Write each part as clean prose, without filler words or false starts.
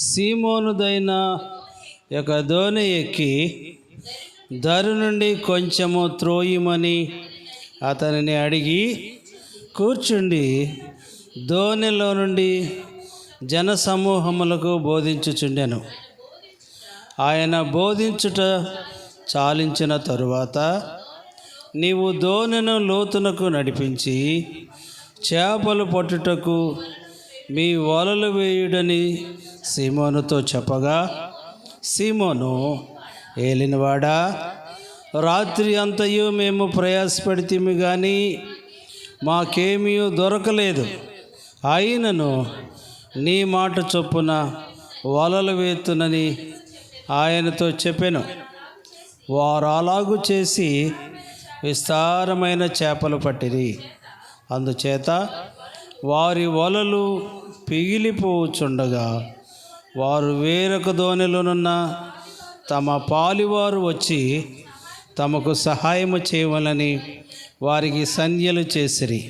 సీమోనుదైన యొక్క దోణి ఎక్కి దరి నుండి కొంచెము త్రోయిమని అతనిని అడిగి కూర్చుండి దోణిలో నుండి జనసమూహములకు బోధించుచుండెను. ఆయన బోధించుట చాలించిన తరువాత, నీవు దోణిను లోతునకు నడిపించి చేపలు పట్టుటకు మీ వలలు వేయుడని సీమోనుతో చెప్పగా, సీమోను, ఏలినవాడా, రాత్రి అంతయు మేము ప్రయాసపడితిమి కానీ మాకేమీ దొరకలేదు. అయినను నీ మాట చొప్పున వలలు వేతునని ఆయనతో చెప్పెను. వారు అలాగు చేసి విస్తారమైన చేపలు పట్టిరి. అందుచేత వారి వలలు పిగిలిపోచుండగా వారు వేరొక దోణిలోనున్న తమ పాలివారు వచ్చి తమకు సహాయము చేయవలని వారికి సంజ్ఞలు చేసిరి.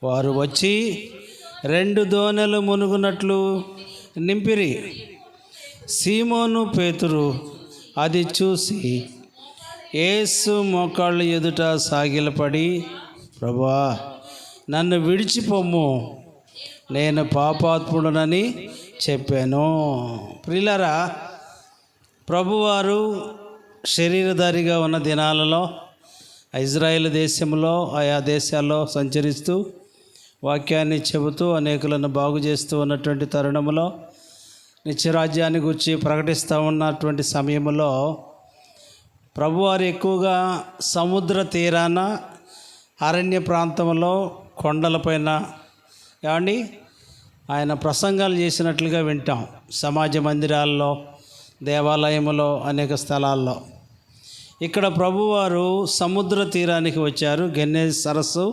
వారు వచ్చి 2 దోణెలు మునుగునట్లు నింపిరి. సీమోను పేతురు అది చూసి యేసు మోకాళ్ళ ఎదుట సాగిలపడి, ప్రభువా, నన్ను విడిచిపోమ్ము, నేను పాపాత్ముడనని చెప్పాను. ప్రియులారా, ప్రభువారు శరీరధారిగా ఉన్న దినాలలో ఇజ్రాయేల్ దేశంలో ఆయా దేశాల్లో సంచరిస్తూ వాక్యాన్ని చెబుతూ అనేకులను బాగు చేస్తూ ఉన్నటువంటి తరుణంలో, నిత్యరాజ్యాన్ని గురించి ప్రకటిస్తూ ఉన్నటువంటి సమయంలో ప్రభువారు ఎక్కువగా సముద్ర తీరాన, అరణ్య ప్రాంతంలో, కొండలపైన ఆయన ప్రసంగాలు చేసినట్లుగా వింటాం. సమాజ మందిరాల్లో, దేవాలయంలో, అనేక స్థలాల్లో. ఇక్కడ ప్రభువారు సముద్ర తీరానికి వచ్చారు. గెన్నెజ్ సరస్సు,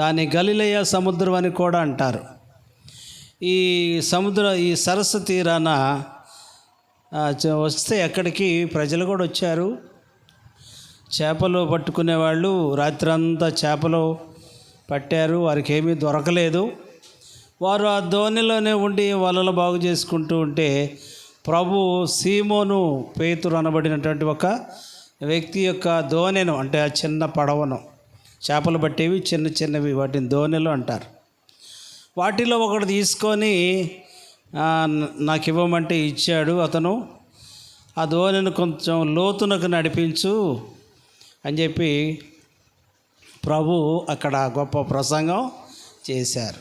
దాని గలిలయ సముద్రం అని కూడా అంటారు. ఈ సరస్సు తీరాన వస్తే ఎక్కడికి ప్రజలు కూడా వచ్చారు. చేపలు పట్టుకునేవాళ్ళు రాత్రంతా చేపలు పట్టారు. వారికి ఏమీ దొరకలేదు. వారు ఆ దోణిలోనే ఉండి వలలు బాగు చేసుకుంటూ ఉంటే ప్రభు సీమోను పేతురు అనబడినటువంటి ఒక వ్యక్తి యొక్క దోణెను, అంటే ఆ చిన్న పడవను, చేపలు పట్టేవి చిన్న చిన్నవి, వాటిని దోణెలు అంటారు. వాటిలో ఒకటి తీసుకొని నాకు ఇవ్వమంటే ఇచ్చాడు. అతను ఆ దోణిని కొంచెం లోతునకు నడిపించు అని చెప్పి ప్రభు అక్కడ గొప్ప ప్రసంగం చేశారు.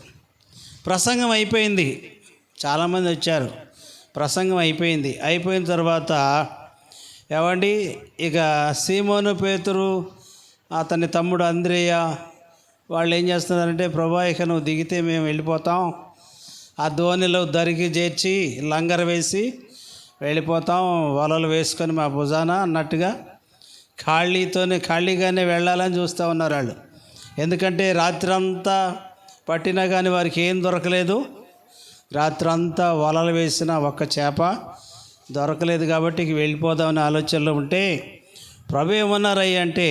ప్రసంగం అయిపోయింది. చాలామంది వచ్చారు. ప్రసంగం అయిపోయిన తర్వాత ఇక సీమోను పేతురు, అతని తమ్ముడు అంద్రేయ వాళ్ళు ఏం చేస్తున్నారంటే, ప్రభా, ఇక నువ్వు దిగితే మేము వెళ్ళిపోతాం, ఆ దోణిలో దరికి చేర్చి లంగర వేసి వెళ్ళిపోతాం, వలలు వేసుకొని మా భుజాన అన్నట్టుగా ఖాళీగానే వెళ్ళాలని చూస్తూ ఉన్నారు వాళ్ళు. ఎందుకంటే రాత్రంతా పట్టినా కానీ వారికి ఏం దొరకలేదు. రాత్రంతా వలలు వేసిన ఒక్క చేప దొరకలేదు. కాబట్టి వెళ్ళిపోదామనే ఆలోచనలో ఉంటే ప్రభు ఏమన్నారయ్య అంటే,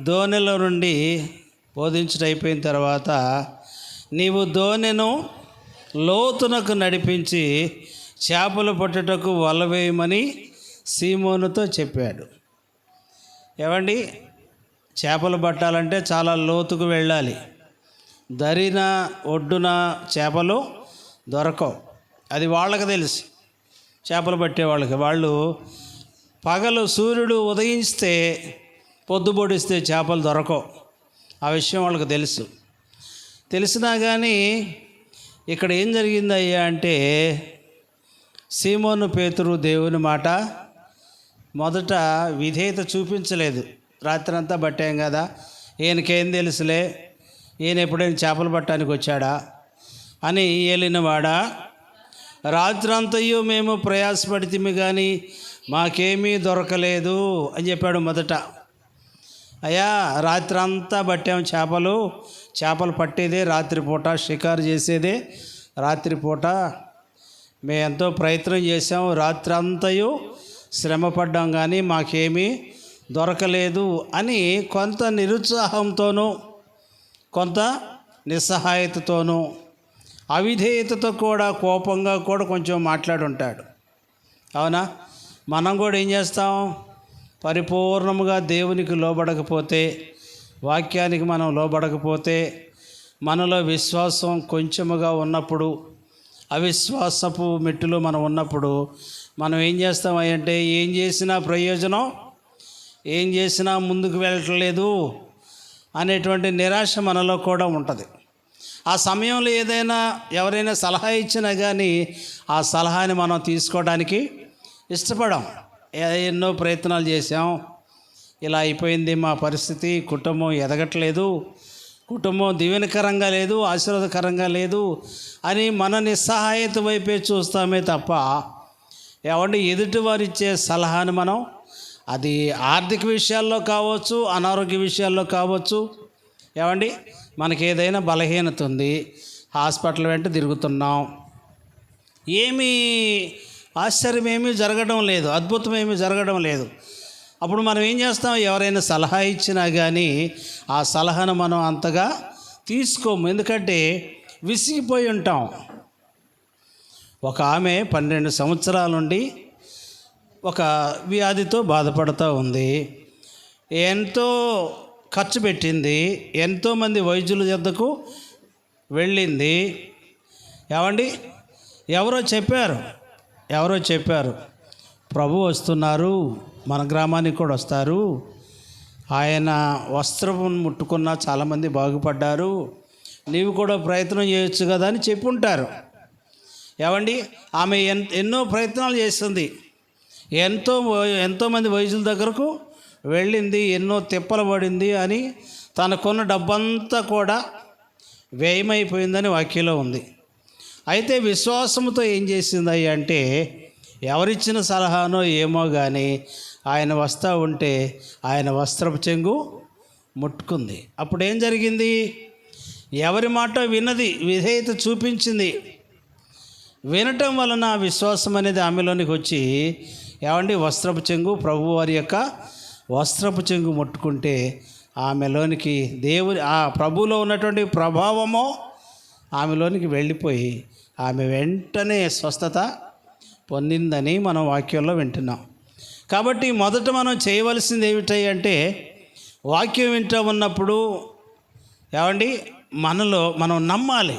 దోణిలో నుండి బోధించడం అయిపోయిన తర్వాత నీవు దోణెను లోతునకు నడిపించి చేపలు పట్టుటకు వల వేయమని సీమోనుతో చెప్పాడు. చేపలు పట్టాలంటే చాలా లోతుకు వెళ్ళాలి. దరిన ఒడ్డున చేపలు దొరకవు. అది వాళ్ళకి తెలుసు. చేపలు పట్టే వాళ్ళు పగలు సూర్యుడు ఉదయిస్తే, పొద్దుబొడిస్తే చేపలు దొరకవు. ఆ విషయం వాళ్ళకి తెలుసు. తెలిసినా కానీ ఇక్కడ ఏం జరిగిందయ్యా అంటే, సీమోను పేతురు దేవుని మాట మొదట విధేయత చూపించలేదు. రాత్రి అంతా పట్టాం కదా, ఈయనకేం తెలుసులే, ఈయన ఎప్పుడైనా చేపలు పట్టడానికి వచ్చాడా అని, ఏలినవాడా, రాత్రంతయు మేము ప్రయాసపడితిమి కానీ మాకేమీ దొరకలేదు అని చెప్పాడు మొదట. అయ్యా, రాత్రంతా పట్టాము చేపలు పట్టేదే రాత్రిపూట, షికారు చేసేదే రాత్రిపూట, మేము ఎంతో ప్రయత్నం చేసాము, రాత్రంతయు శ్రమపడ్డాం కానీ మాకేమీ దొరకలేదు అని కొంత నిరుత్సాహంతోనూ కొంత నిస్సహాయతతోనూ అవిధేయతతో కూడా కోపంగా కూడా కొంచెం మాట్లాడుంటాడు. అవునా? మనం కూడా ఏం చేస్తాం? పరిపూర్ణముగా దేవునికి లోబడకపోతే, వాక్యానికి మనం లోబడకపోతే, మనలో విశ్వాసం కొంచెముగా ఉన్నప్పుడు, అవిశ్వాసపు మెట్టులో మనం ఉన్నప్పుడు మనం ఏం చేస్తామంటే, ఏం చేసినా ప్రయోజనం, ఏం చేసినా ముందుకు వెళ్ళట్లేదు అనేటువంటి నిరాశ మనలో కూడా ఉంటుంది. ఆ సమయంలో ఎవరైనా సలహా ఇచ్చినా కానీ ఆ సలహాని మనం తీసుకోవడానికి ఇష్టపడం. ఎన్నో ప్రయత్నాలు చేసాం, ఇలా అయిపోయింది మా పరిస్థితి, కుటుంబం ఎదగట్లేదు, కుటుంబం దీవెనకరంగా లేదు, ఆశీర్వాదకరంగా లేదు అని మన నిస్సహాయత వైపే చూస్తామే తప్ప ఎదుటివారిచ్చే సలహాను మనం, అది ఆర్థిక విషయాల్లో కావచ్చు, అనారోగ్య విషయాల్లో కావచ్చు, మనకి ఏదైనా బలహీనత ఉంది, హాస్పిటల్ వెంట తిరుగుతున్నాం, ఏమీ ఆశ్చర్యం ఏమీ జరగడం లేదు, అద్భుతం ఏమీ జరగడం లేదు. అప్పుడు మనం ఏం చేస్తాం? ఎవరైనా సలహా ఇచ్చినా కానీ ఆ సలహాను మనం అంతగా తీసుకోము, ఎందుకంటే విసిగిపోయి ఉంటాం. ఒక ఆమె 12 సంవత్సరాల నుండి ఒక వ్యాధితో బాధపడుతూ ఉంది. ఎంతో ఖర్చు పెట్టింది, ఎంతోమంది వైద్యుల వద్దకు వెళ్ళింది. ఎవరో చెప్పారు ప్రభు వస్తున్నారు, మన గ్రామానికి కూడా వస్తారు, ఆయన వస్త్రం ముట్టుకున్న చాలామంది బాగుపడ్డారు, నీవు కూడా ప్రయత్నం చేయొచ్చు కదా అని చెప్పుంటారు. ఆమె ఎన్నో ప్రయత్నాలు చేస్తుంది, ఎంతోమంది వైద్యుల దగ్గరకు వెళ్ళింది, ఎన్నో తిప్పలు పడింది అని తనకున్న డబ్బంతా కూడా వ్యయమైపోయిందని వాక్యంలో ఉంది. అయితే విశ్వాసంతో ఏం చేసింది అంటే, ఎవరిచ్చిన సలహానో ఏమో కానీ ఆయన వస్తూ ఉంటే ఆయన వస్త్రపు చెంగు ముట్టుకుంది. అప్పుడు ఏం జరిగింది? ఎవరి మాట విన్నది, విధేయత చూపించింది. వినటం వలన విశ్వాసం అనేది ఆమెలోనికి వచ్చి వస్త్రపు చెంగు, ప్రభు వారి యొక్క వస్త్రపు చెంగు ముట్టుకుంటే ఆమెలోనికి ఆ ప్రభువులో ఉన్నటువంటి ప్రభావము ఆమెలోనికి వెళ్ళిపోయి ఆమె వెంటనే స్వస్థత పొందిందని మనం వాక్యంలో వింటున్నాం. కాబట్టి మొదట మనం చేయవలసింది ఏమిటంటే, వాక్యం వింటూ ఉన్నప్పుడు మనలో మనం నమ్మాలి.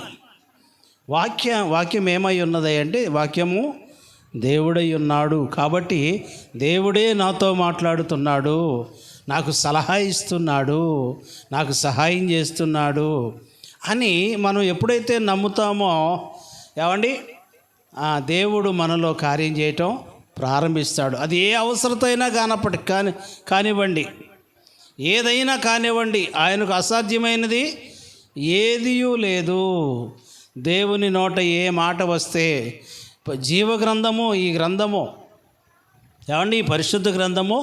వాక్యం ఏమై ఉన్నది అంటే, వాక్యము దేవుడై ఉన్నాడు, కాబట్టి దేవుడే నాతో మాట్లాడుతున్నాడు, నాకు సలహా ఇస్తున్నాడు, నాకు సహాయం చేస్తున్నాడు అని మనం ఎప్పుడైతే నమ్ముతామో దేవుడు మనలో కార్యం చేయటం ప్రారంభిస్తాడు. అది ఏ అవసరత అయినా కానివ్వండి, ఏదైనా కానివ్వండి, ఆయనకు అసాధ్యమైనది ఏదియూ లేదు. దేవుని నోట ఏ మాట వస్తే, జీవగ్రంథము, ఈ గ్రంథము ఈ పరిశుద్ధ గ్రంథము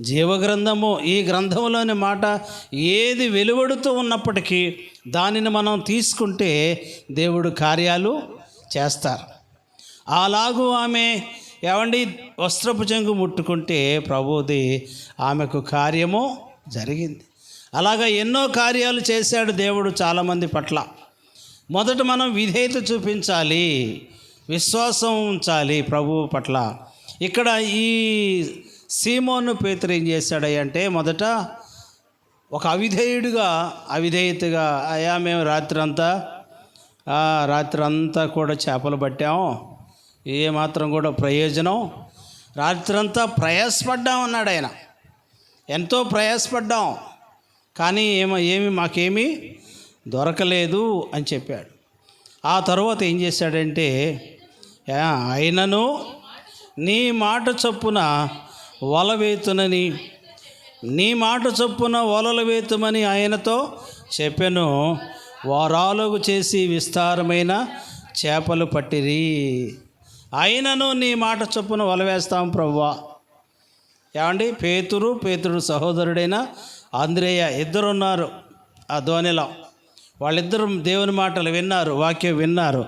జీవగ్రంథము, ఈ గ్రంథంలోని మాట ఏది వెలువడుతూ ఉన్నప్పటికీ దానిని మనం తీసుకుంటే దేవుడు కార్యాలు చేస్తారు. అలాగూ ఆమె వస్త్రపు చెంగు ముట్టుకుంటే ప్రభుది ఆమెకు కార్యము జరిగింది. అలాగా ఎన్నో కార్యాలు చేశాడు దేవుడు చాలామంది పట్ల. మొదట మనం విధేయత చూపించాలి, విశ్వాసం ఉంచాలి ప్రభువు పట్ల. ఇక్కడ ఈ సీమోను పేతురు ఏం చేశాడంటే, మొదట ఒక అవిధేయతగా మేము రాత్రి అంతా కూడా చేపలు పట్టాము, ఏమాత్రం కూడా ప్రయోజనం, రాత్రంతా ప్రయాసపడ్డాం అన్నాడు ఆయన. ఎంతో ప్రయాసపడ్డాం కానీ ఏమి మాకేమీ దొరకలేదు అని చెప్పాడు. ఆ తర్వాత ఏం చేశాడంటే, అయినను నీ మాట చొప్పున వలలు వేతుమని ఆయనతో చెప్పెను. వారాలుగు చేసి విస్తారమైన చేపలు పట్టిరి. అయినను నీ మాట చొప్పున వల వేస్తాం ప్రభువా. పేతురు సహోదరుడైన అంద్రేయ ఇద్దరున్నారు ఆ ధోనిలో. వాళ్ళిద్దరు దేవుని మాటలు విన్నారు, వాక్యం విన్నారు.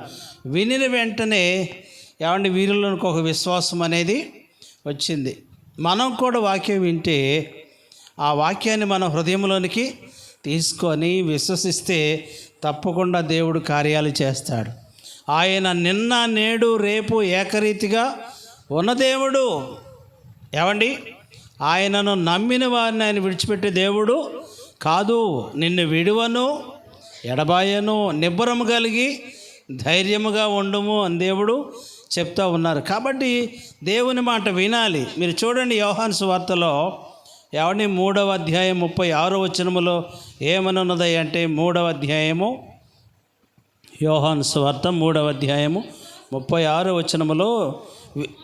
వినిన వెంటనే వీరిలోనికి ఒక విశ్వాసం అనేది వచ్చింది. మనం కూడా వాక్యం వింటే ఆ వాక్యాన్ని మన హృదయంలోనికి తీసుకొని విశ్వసిస్తే తప్పకుండా దేవుడు కార్యాలు చేస్తాడు. ఆయన నిన్న నేడు రేపు ఏకరీతిగా ఉన్న దేవుడు. ఏమండి, ఆయనను నమ్మిన వారిని ఆయన విడిచిపెట్టే దేవుడు కాదు. నిన్ను విడువను ఎడబాయను, నిబ్బరము కలిగి ధైర్యముగా ఉండుము అని దేవుడు చెప్తా ఉన్నారు. కాబట్టి దేవుని మాట వినాలి. మీరు చూడండి, యోహాను సువార్తలో ఏమండి 3వ అధ్యాయం 36వ వచనములో ఏమనున్నది అంటే, 3వ అధ్యాయము యోహాను సువార్త 3వ అధ్యాయము 36వ వచనములో,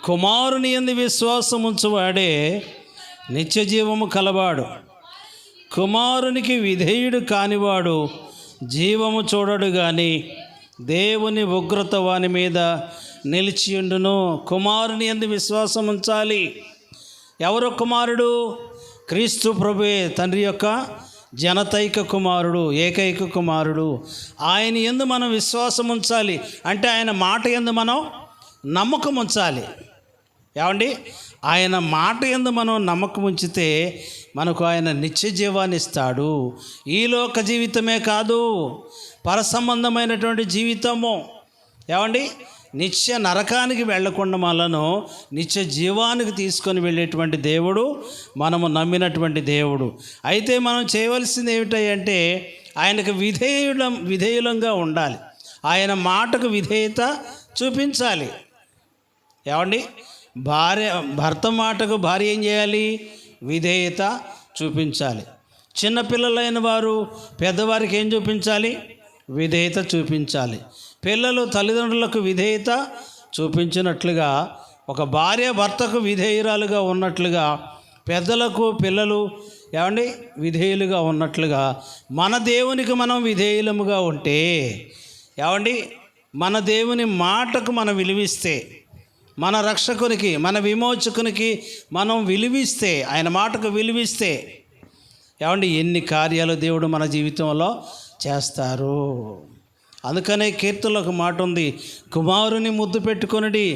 కుమారుని యందు విశ్వాసం ఉంచువాడే నిత్య జీవము కలవాడు, కుమారునికి విధేయుడు కానివాడు జీవము చూడడు గాని దేవుని ఉగ్రత వాని మీద నిలిచియుండును. కుమారుని యందు విశ్వాసం ఉంచాలి. ఎవరు కుమారుడు? క్రీస్తు ప్రభువే, తండ్రి యొక్క జనతైక కుమారుడు, ఏకైక కుమారుడు. ఆయన యందు మనం విశ్వాసం ఉంచాలి. అంటే ఆయన మాట యందు మనం నమ్మకం ఉంచాలి. ఏమండి, ఆయన మాట యందు మనం నమ్మకం ఉంచితే మనకు ఆయన నిత్య జీవాన్ని ఇస్తాడు. ఈ లోక జీవితమే కాదు, పరసంబంధమైనటువంటి జీవితము. ఏమండి, నిత్య నరకానికి వెళ్లకుండా మనను నిత్య జీవానికి తీసుకొని వెళ్ళేటువంటి దేవుడు మనము దేవుడు. అయితే మనం చేయవలసింది ఏమిటంటే ఆయనకు విధేయులంగా ఉండాలి. ఆయన మాటకు విధేయత చూపించాలి. ఏమండి, భర్త మాటకు భార్య ఏం చేయాలి? విధేయత చూపించాలి. చిన్నపిల్లలైన వారు పెద్దవారికి ఏం చూపించాలి? విధేయత చూపించాలి. పిల్లలు తల్లిదండ్రులకు విధేయత చూపించినట్లుగా, ఒక భార్య భర్తకు విధేయురాలుగా ఉన్నట్లుగా, పెద్దలకు పిల్లలు ఏమండి విధేయులుగా ఉన్నట్లుగా, మన దేవునికి మనం విధేయులముగా ఉంటే, ఏమండి మన దేవుని మాటకు మనం విలువిస్తే, మన రక్షకునికి మన విమోచకునికి మనం విలువిస్తే, ఆయన మాటకు విలువిస్తే, ఏమండి ఎన్ని కార్యాలు దేవుడు మన జీవితంలో చేస్తారు. అందుకనే కీర్తనలో ఒక మాట ఉంది, కుమారుని ముద్దు పెట్టుకొనిడి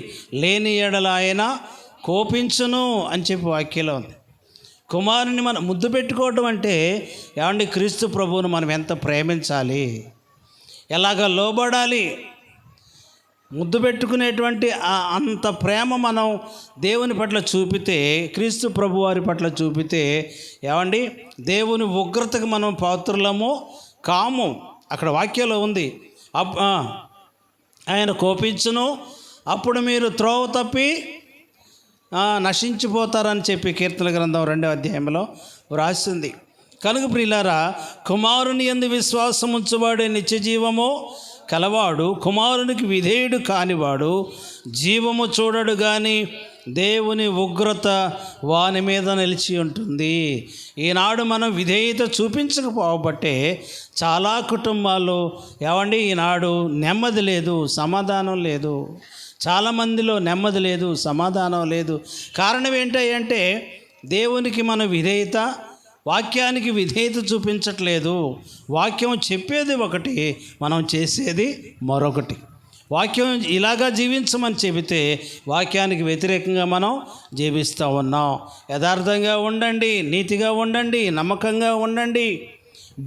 లేని ఎడల ఆయన కోపించును అని చెప్పి వాక్యంలో ఉంది. కుమారుని మనం ముద్దు పెట్టుకోవడం అంటే ఏమండి క్రీస్తు ప్రభువును మనం ఎంత ప్రేమించాలి, ఎలాగ లోబడాలి. ముద్దు పెట్టుకునేటువంటి అంత ప్రేమ మనం దేవుని పట్ల చూపితే, క్రీస్తు ప్రభు వారి పట్ల చూపితే, ఏమండి దేవుని ఉగ్రతకు మనం పాత్రులము కాము. అక్కడ వాక్యంలో ఉంది, ఆయన కోపించును, అప్పుడు మీరు త్రోవ తప్పి నశించిపోతారని చెప్పి కీర్తన గ్రంథం 2వ అధ్యాయంలో వ్రాసింది. కనుక ప్రియులారా, కుమారుని యందు విశ్వాసం ఉంచువాడే నిత్య జీవము కలవాడు, కుమారునికి విధేయుడు కానివాడు జీవము చూడడు కానీ దేవుని ఉగ్రత వాని మీద నిలిచి ఉంటుంది. ఈనాడు మనం విధేయత చూపించకపోబట్టే చాలా కుటుంబాల్లో ఏమండి ఈనాడు నెమ్మది లేదు, సమాధానం లేదు. చాలామందిలో నెమ్మది లేదు, సమాధానం లేదు. కారణం ఏంటంటే దేవునికి మన విధేయత, వాక్యానికి విధేయత చూపించట్లేదు. వాక్యం చెప్పేది ఒకటి, మనం చేసేది మరొకటి. వాక్యం ఇలాగా జీవించమని చెబితే వాక్యానికి వ్యతిరేకంగా మనం జీవిస్తూ ఉన్నాం. యథార్థంగా ఉండండి, నీతిగా ఉండండి, నమ్మకంగా ఉండండి,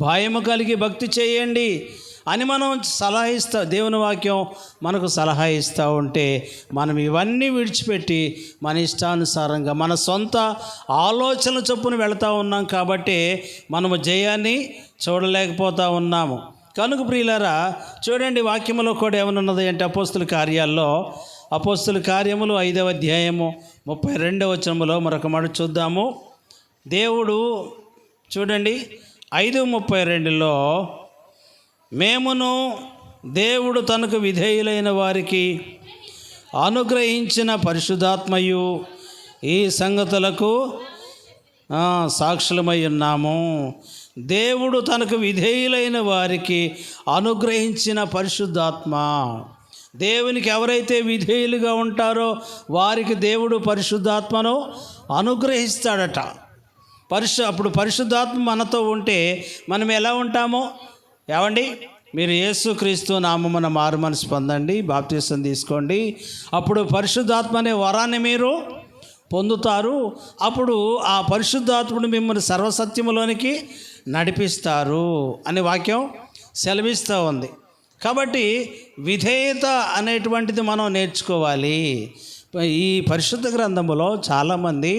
భయము కలిగి భక్తి చేయండి అని మనం సలహా ఇస్తా. దేవుని వాక్యం మనకు సలహా ఇస్తూ ఉంటే మనం ఇవన్నీ విడిచిపెట్టి మన ఇష్టానుసారంగా మన సొంత ఆలోచనల చొప్పున వెళుతూ ఉన్నాం. కాబట్టి మనము జయాన్ని చూడలేకపోతూ ఉన్నాము. కనుక ప్రియులారా, చూడండి వాక్యములో కూడా ఏమనున్నది అంటే, అపోస్తుల కార్యములు 5వ అధ్యాయము 32వ వచనములో మరొక మాట చూద్దాము. దేవుడు చూడండి 5:32లో, మేమును దేవుడు తనకు విధేయులైన వారికి అనుగ్రహించిన పరిశుద్ధాత్మయు ఈ సంగతులకు సాక్షులమై ఉన్నాము. దేవుడు తనకు విధేయులైన వారికి అనుగ్రహించిన పరిశుద్ధాత్మ. దేవునికి ఎవరైతే విధేయులుగా ఉంటారో వారికి దేవుడు పరిశుద్ధాత్మను అనుగ్రహిస్తాడట. అప్పుడు పరిశుద్ధాత్మ మనతో ఉంటే మనం ఎలా ఉంటామో, ఏమండి మీరు యేసుక్రీస్తు నామమున మారు మనసు పొందండి, బాప్తిసం తీసుకోండి, అప్పుడు పరిశుద్ధాత్మ అనే వరాన్ని మీరు పొందుతారు. అప్పుడు ఆ పరిశుద్ధాత్ముడు మిమ్మల్ని సర్వసత్యములోనికి నడిపిస్తారు అని వాక్యం సెలవిస్తూ ఉంది. కాబట్టి విధేయత అనేటువంటిది మనం నేర్చుకోవాలి. ఈ పరిశుద్ధ గ్రంథములో చాలామంది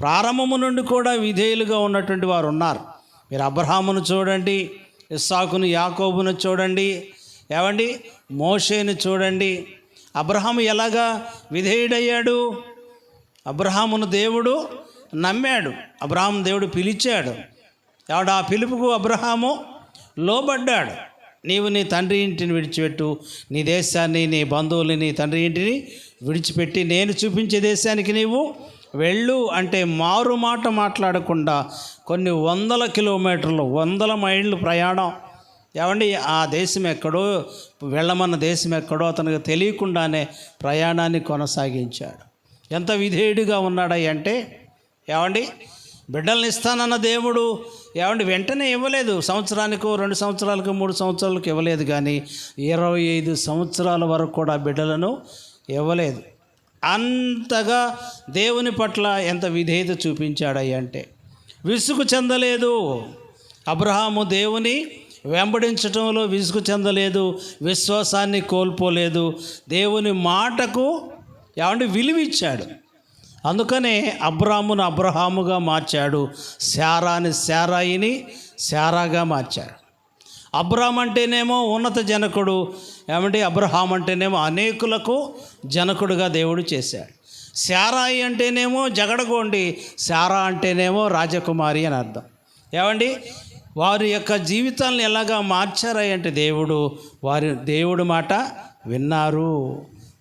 ప్రారంభము నుండి కూడా విధేయులుగా ఉన్నటువంటి వారు ఉన్నారు. మీరు అబ్రహామును చూడండి, ఇస్సాకును, యాకోబును చూడండి, ఏమండి మోషేను చూడండి. అబ్రహాము ఎలాగా విధేయుడయ్యాడు? అబ్రహామును దేవుడు నమ్మాడు, అబ్రహాము దేవుడు పిలిచాడు. ఎవడు ఆ పిలుపుకు అబ్రహాము లోబడ్డాడు. నీవు నీ తండ్రి ఇంటిని విడిచిపెట్టు, నీ దేశాన్ని, నీ బంధువుల్ని, నీ తండ్రి ఇంటిని విడిచిపెట్టి నేను చూపించే దేశానికి నీవు వెళ్ళు అంటే మారు మాట మాట్లాడకుండా కొన్ని వందల కిలోమీటర్లు, వందల మైళ్ళు ప్రయాణం. ఏమండి ఆ దేశం ఎక్కడో, వెళ్ళమన్న దేశం ఎక్కడో అతనికి తెలియకుండానే ప్రయాణాన్ని కొనసాగించాడు. ఎంత విధేయుడిగా ఉన్నాడయ్య అంటే, ఏమండి బిడ్డల్ని ఇస్తానన్న దేవుడు ఏమండి వెంటనే ఇవ్వలేదు. సంవత్సరానికో, 2 సంవత్సరాలకు, 3 సంవత్సరాలకు ఇవ్వలేదు, కానీ 25 సంవత్సరాల వరకు కూడా బిడ్డలను ఇవ్వలేదు. అంతగా దేవుని పట్ల ఎంత విధేయత చూపించాడయ్య అంటే విసుగు చెందలేదు. అబ్రహాము దేవుని వెంబడించటంలో విసుగు చెందలేదు, విశ్వాసాన్ని కోల్పోలేదు, దేవుని మాటకు ఏమంటే విలువిచ్చాడు. అందుకనే అబ్రామును అబ్రహాముగా మార్చాడు, శారాని శారాయిని శారాగా మార్చాడు. అబ్రామ్ అంటేనేమో ఉన్నత జనకుడు, ఏమంటే అబ్రహాం అంటేనేమో అనేకులకు జనకుడుగా దేవుడు చేశాడు. శారాయి అంటేనేమో జగడగోండి, శారా అంటేనేమో రాజకుమారి అని అర్థం. ఏమండి వారి యొక్క జీవితాలను ఎలాగా మార్చారాయి అంటే దేవుడు మాట విన్నారు.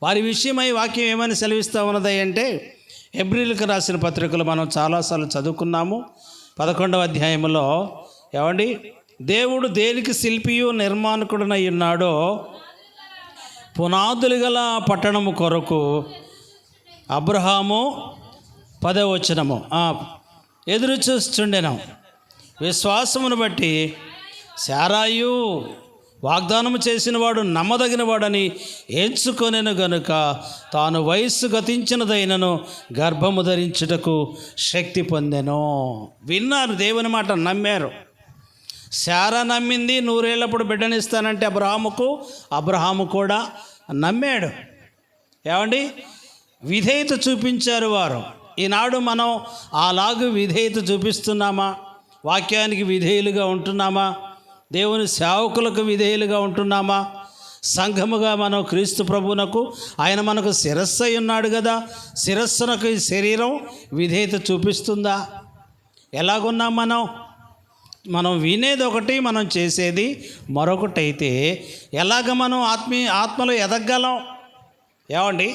వారి విషయమై వాక్యం ఏమని సెలవిస్తూ ఉన్నది అంటే, హెబ్రీయులకు రాసిన పత్రికలు మనం చాలాసార్లు చదువుకున్నాము. 11వ అధ్యాయంలో ఏమండి దేవుడు దేనికి శిల్పియు నిర్మాణకుడునై ఉన్నాడో పునాదులు గల పట్టణము కొరకు అబ్రహాము 10వ వచనము ఎదురు చూస్తుండెను. విశ్వాసమును బట్టి శారాయు వాగ్దానము చేసిన వాడు నమ్మదగిన వాడని ఎంచుకొనెను గనుక తాను వయస్సు గతించినదైనను గర్భము ధరించుటకు శక్తి పొందెను. విన్నారు, దేవుని మాట నమ్మారు. శారా నమ్మింది, 100 ఏళ్ళప్పుడు బిడ్డనిస్తానంటే అబ్రహాము కూడా నమ్మాడు. ఏమండి విధేయత చూపించారు వారు. ఈనాడు మనం అలాగూ విధేయత చూపిస్తున్నామా? వాక్యానికి విధేయులుగా ఉంటున్నామా? దేవుని సేవకులకు విధేయులుగా ఉంటున్నామా? సంఘముగా మనం క్రీస్తు ప్రభువునకు, ఆయన మనకు శిరస్సు అయి ఉన్నాడు కదా, శిరస్సునకు ఈ శరీరం విధేయత చూపిస్తుందా? ఎలాగున్నాం మనం వినేది ఒకటి, మనం చేసేది మరొకటి అయితే ఎలాగ మనం ఆత్మలో ఎదగలం? ఏమండి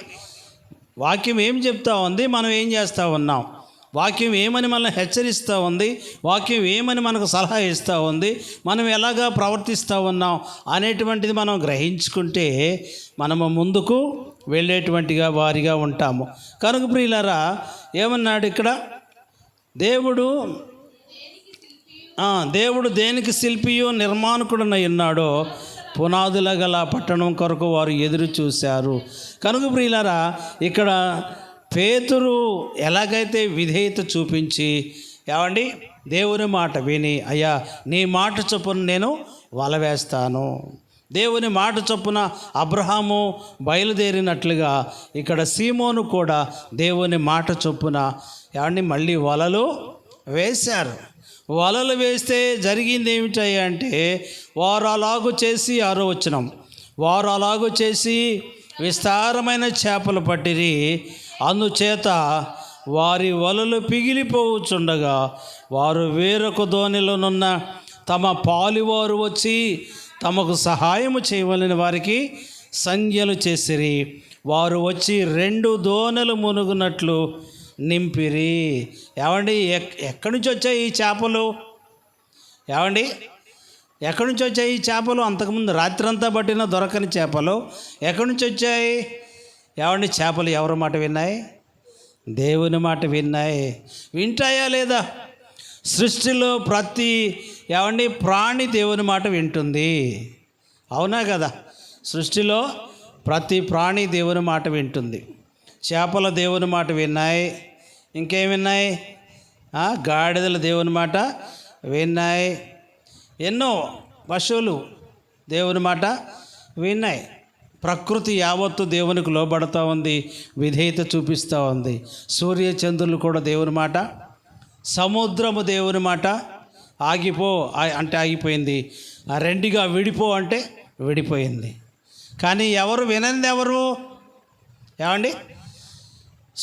వాక్యం ఏం చెప్తా ఉంది, మనం ఏం చేస్తూ ఉన్నాం? వాక్యం ఏమని మనల్ని హెచ్చరిస్తూ ఉంది, వాక్యం ఏమని మనకు సలహా ఇస్తూ ఉంది, మనం ఎలాగా ప్రవర్తిస్తూ ఉన్నాం అనేటువంటిది మనం గ్రహించుకుంటే మనము ముందుకు వెళ్ళేటువంటిగా వారిగా ఉంటాము. కనుక ప్రియులారా ఏమన్నాడు ఇక్కడ? దేవుడు దేనికి శిల్పియో నిర్మాణకుడునై ఉన్నాడో పునాదుల గల పట్టణం కొరకు వారు ఎదురు చూశారు. కనుక ప్రియులారా ఇక్కడ పేతురు ఎలాగైతే విధేయత చూపించి ఏమండి దేవుని మాట విని, అయ్యా నీ మాట చొప్పున నేను వల వేస్తాను, దేవుని మాట చొప్పున అబ్రహాము బయలుదేరినట్లుగా ఇక్కడ సీమోను కూడా దేవుని మాట చొప్పున ఏమండి మళ్ళీ వలలు వేశారు. వలలు వేస్తే జరిగింది ఏమిటయ్యా అంటే, వారు అలాగూ చేసి 6వ వచనం, వారు అలాగూ చేసి విస్తారమైన చేపలు పట్టిరి, అందుచేత వారి వలలు పిగిలిపోవచ్చుండగా వారు వేరొక దోణిలోనున్న తమ పాలివారు వచ్చి తమకు సహాయము చేయవలని వారికి సంజ్ఞలు చేసిరి. వారు వచ్చి 2 దోణెలు మునుగునట్లు నింపిరి. ఏమండి ఎక్కడి నుంచి వచ్చాయి ఈ చేపలు? ఏమండి ఎక్కడి నుంచి వచ్చాయి ఈ చేపలు? అంతకుముందు రాత్రంతా పట్టిన దొరకని చేపలు ఎక్కడి నుంచి వచ్చాయి? ఏమండి చేపలు ఎవరి మాట విన్నాయి? దేవుని మాట విన్నాయి. వింటాయా లేదా? సృష్టిలో ప్రతి ప్రాణి దేవుని మాట వింటుంది, అవునా కదా? సృష్టిలో ప్రతి ప్రాణి దేవుని మాట వింటుంది. చేపల దేవుని మాట విన్నాయి, ఇంకేం విన్నాయి? గాడిదల దేవుని మాట విన్నాయి, ఎన్నో పశువులు దేవుని మాట విన్నాయి. ప్రకృతి యావత్తు దేవునికి లోబడుతూ ఉంది, విధేయత చూపిస్తూ ఉంది. సూర్య చంద్రులు కూడా దేవుని మాట, సముద్రము దేవుని మాట. ఆగిపో అంటే ఆగిపోయింది, రెండుగా విడిపో అంటే విడిపోయింది. కానీ ఎవరు వినంది ఎవరు? ఏమండి?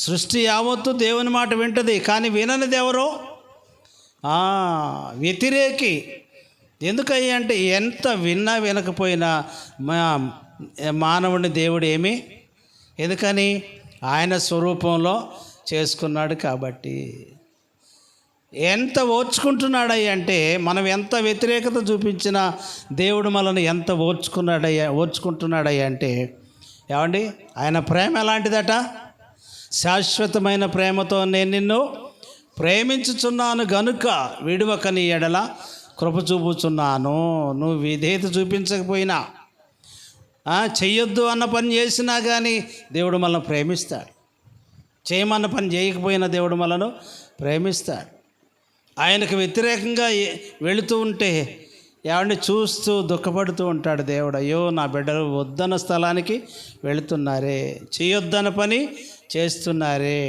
సృష్టి యావత్తు దేవుని మాట వింటుంది, కానీ విననిది ఎవరు? వ్యతిరేకి. ఎందుకయ్యా అంటే ఎంత విన్నా వినకపోయినా మానవుడిని దేవుడు ఏమి, ఎందుకని ఆయన స్వరూపంలో చేసుకున్నాడు కాబట్టి. ఎంత ఓర్చుకుంటున్నాడయ్యా అంటే, మనం ఎంత వ్యతిరేకత చూపించినా దేవుడు మనల్ని ఎంత ఓర్చుకుంటున్నాడయ్యా అంటే, ఏమండి ఆయన ప్రేమ ఎలాంటిదట? శాశ్వతమైన ప్రేమతో నేను నిన్ను ప్రేమించుచున్నాను గనుక విడువక నీ ఎడల కృప చూపుచున్నాను. నువ్వు విధేయత చూపించకపోయినా, చెయ్యొద్దు అన్న పని చేసినా కానీ దేవుడు మనల్ని ప్రేమిస్తాడు. చేయమన్న పని చేయకపోయినా దేవుడు మనల్ని ప్రేమిస్తాడు. ఆయనకు వ్యతిరేకంగా వెళుతూ ఉంటే ఏమండి చూస్తూ దుఃఖపడుతూ ఉంటాడు దేవుడు. అయ్యో నా బిడ్డలు వద్దన్న స్థలానికి వెళుతున్నారే, చేయొద్దన్న పని చేస్తున్నారే,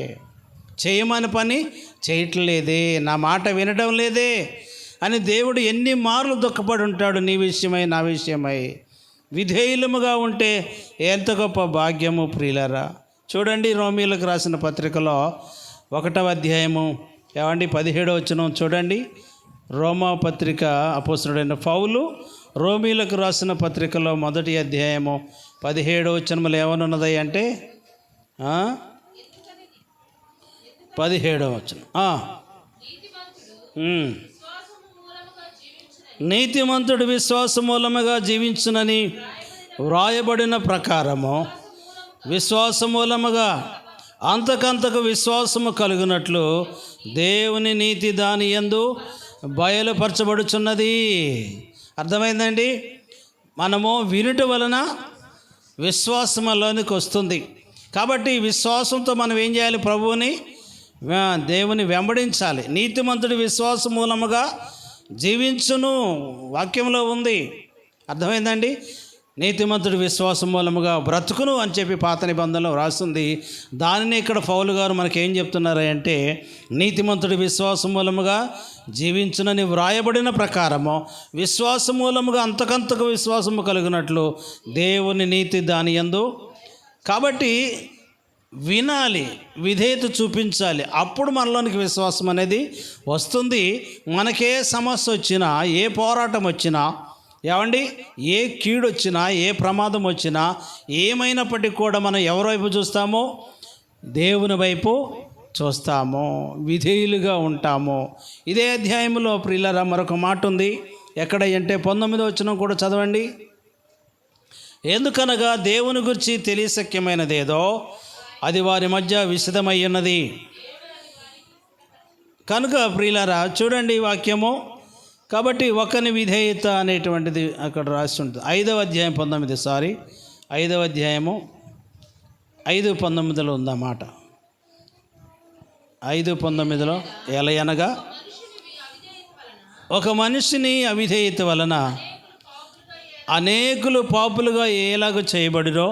చేయమని పని చేయట్లేదే, నా మాట వినడం లేదే అని దేవుడు ఎన్ని మార్లు దుఃఖపడి ఉంటాడు. నీ విషయమై నా విషయమై. విధేయులముగా ఉంటే ఎంత గొప్ప భాగ్యము ప్రియులరా. చూడండి, రోమీలకు రాసిన పత్రికలో 1వ అధ్యాయము ఏమండి 17వ వచనం చూడండి. రోమా పత్రిక అపోస్తలుడైన పౌలు రోమీలకు రాసిన పత్రికలో 1వ అధ్యాయము 17వ వచనములు ఏమనున్నది అంటే 17వ వచనం, నీతిమంతుడు విశ్వాస మూలముగా జీవించునని వ్రాయబడిన ప్రకారము విశ్వాస మూలముగా అంతకంతకు విశ్వాసము కలుగునట్లు దేవుని నీతి దాని యందు బయలుపరచబడుచున్నది. అర్థమైందండి? మనము వినుట వలన విశ్వాసంలోనికి వస్తుంది. కాబట్టి విశ్వాసంతో మనం ఏం చేయాలి? ప్రభువుని, దేవుని వెంబడించాలి. నీతిమంతుడి విశ్వాస మూలముగా జీవించును వాక్యంలో ఉంది. అర్థమైందండి? నీతిమంతుడి విశ్వాసం మూలముగా బ్రతుకును అని చెప్పి పాత నిబంధనలో రాస్తుంది. దానిని ఇక్కడ పౌలు గారు మనకేం చెప్తున్నారు అంటే, నీతిమంతుడి విశ్వాసం మూలముగా జీవించునని వ్రాయబడిన ప్రకారము విశ్వాసం మూలముగా అంతకంతకు విశ్వాసము కలిగినట్లు దేవుని నీతి దాని యందు. కాబట్టి వినాలి, విధేయత చూపించాలి, అప్పుడు మనలోనికి విశ్వాసం అనేది వస్తుంది. మనకే సమస్య వచ్చినా, ఏ పోరాటం వచ్చినా, ఏమండి ఏ కీడు వచ్చినా, ఏ ప్రమాదం వచ్చినా, ఏమైనప్పటికీ కూడా మనం ఎవరి వైపు చూస్తామో? దేవుని వైపు చూస్తాము, విధేయులుగా ఉంటాము. ఇదే అధ్యాయంలో ప్రియులారా మరొక మాట ఉంది. ఎక్కడ అంటే 19వ వచనం కూడా చదవండి. ఎందుకనగా దేవుని గురించి తెలియశక్యమైనదేదో అది వారి మధ్య విశదమై ఉన్నది కనుక. ప్రియులారా చూడండి వాక్యము. కాబట్టి ఒకని విధేయత అనేటువంటిది అక్కడ రాసి ఉంటుంది. 5వ అధ్యాయం 5వ అధ్యాయము 5:19 ఉందన్నమాట. 5:19 ఎలయనగా ఒక మనిషిని అవిధేయత వలన అనేకులు పాపులుగా ఎలాగ చేయబడిరో,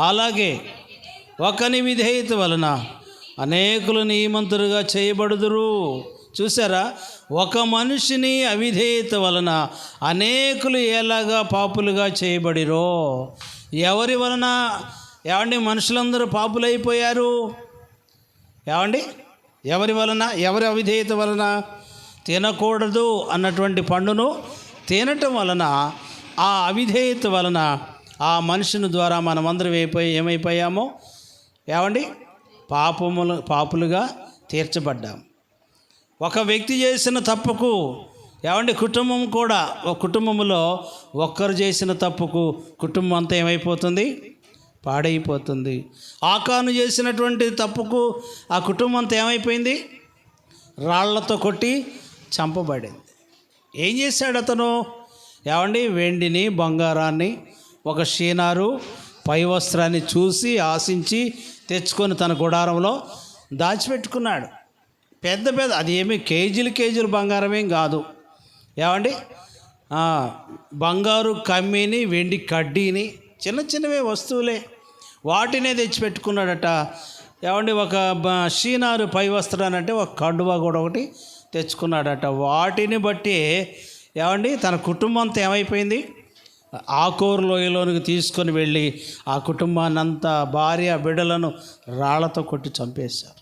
అలాగే ఒకని విధేయత వలన అనేకులు నీతిమంతులుగా చేయబడుదురు. చూసారా? ఒక మనిషిని అవిధేయత వలన అనేకులు ఎలాగా పాపులుగా చేయబడిరో. ఎవరి వలన ఏమండి మనుషులందరూ పాపులైపోయారు? ఏమండి ఎవరి వలన? ఎవరి అవిధేయత వలన? తినకూడదు అన్నటువంటి పండును తినటం వలన, ఆ అవిధేయత వలన ఆ మనుషుని ద్వారా మనమందరం ఏమైపోయామో? ఏమండి పాపులుగా తీర్చబడ్డాం. ఒక వ్యక్తి చేసిన తప్పుకు ఏమండి కుటుంబం కూడా, ఒక కుటుంబంలో ఒక్కరు చేసిన తప్పుకు కుటుంబం అంతా ఏమైపోతుంది? పాడైపోతుంది. ఆకాను చేసినటువంటి తప్పుకు ఆ కుటుంబం అంతా ఏమైపోయింది? రాళ్లతో కొట్టి చంపబడింది. ఏం చేశాడు అతను? ఏమండి వెండిని, బంగారాన్ని, ఒక షీనారు పై వస్త్రాన్ని చూసి ఆశించి తెచ్చుకొని తన గుడారంలో దాచిపెట్టుకున్నాడు. పెద్ద అది ఏమి కేజీలు బంగారమేం కాదు. ఏమండి బంగారు కమ్మీని, వెండి కడ్డీని, చిన్న చిన్నవే వస్తువులే, వాటినే తెచ్చిపెట్టుకున్నాడట. ఏమండి, ఒక షీనారు పై వస్త్రానంటే ఒక కండువా కూడా ఒకటి తెచ్చుకున్నాడట. వాటిని బట్టి ఏమండి తన కుటుంబం అంతా ఏమైపోయింది, ఆకోరు లోయలోనికి తీసుకొని వెళ్ళి ఆ కుటుంబాన్ని అంతా, భార్య బిడ్డలను రాళ్లతో కొట్టి చంపేశారు.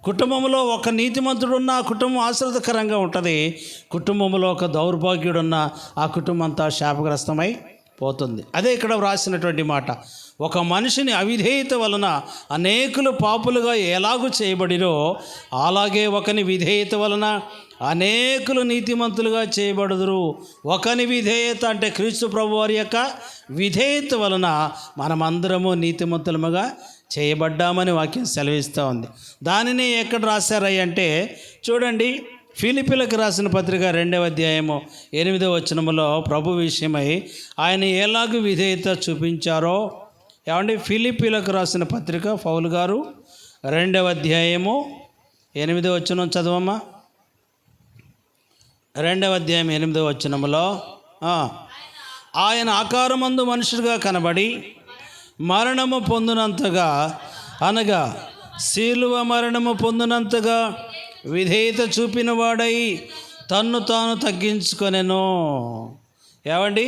కుటుంబంలో ఒక నీతిమంతుడున్న ఆ కుటుంబం ఆశ్రదకరంగా ఉంటుంది, కుటుంబంలో ఒక దౌర్భాగ్యుడున్న ఆ కుటుంబం అంతా శాపగ్రస్తమై పోతుంది. అదే ఇక్కడ వ్రాసినటువంటి మాట. ఒక మనిషిని అవిధేయత వలన అనేకులు పాపులుగా ఎలాగూ చేయబడిరో, అలాగే ఒకని విధేయత వలన అనేకులు నీతిమంతులుగా చేయబడుదురు. ఒకని విధేయత అంటే క్రీస్తు ప్రభు వారి యొక్క విధేయత వలన మనమందరము నీతిమంతులముగా చేయబడ్డామని వాక్యం సెలవిస్తూ ఉంది. దానిని ఎక్కడ రాశారంటే చూడండి, ఫిలిప్పీలకు రాసిన పత్రిక 2వ అధ్యాయము 8వ వచనములో ప్రభు విషయమై ఆయన ఎలాగూ విధేయత చూపించారో. ఏమండి, ఫిలిప్పీలకు రాసిన పత్రిక పౌలు గారు 2వ అధ్యాయము 8వ వచనం చదవమ్మా. 2వ అధ్యాయం 8వ వచనములో ఆయన ఆకారమందు మనుషుడిగా కనబడి మరణము పొందినంతగా, అనగా శిలువ మరణము పొందినంతగా విధేయత చూపిన వాడై తన్ను తాను తగ్గించుకొనెను. ఏమండి,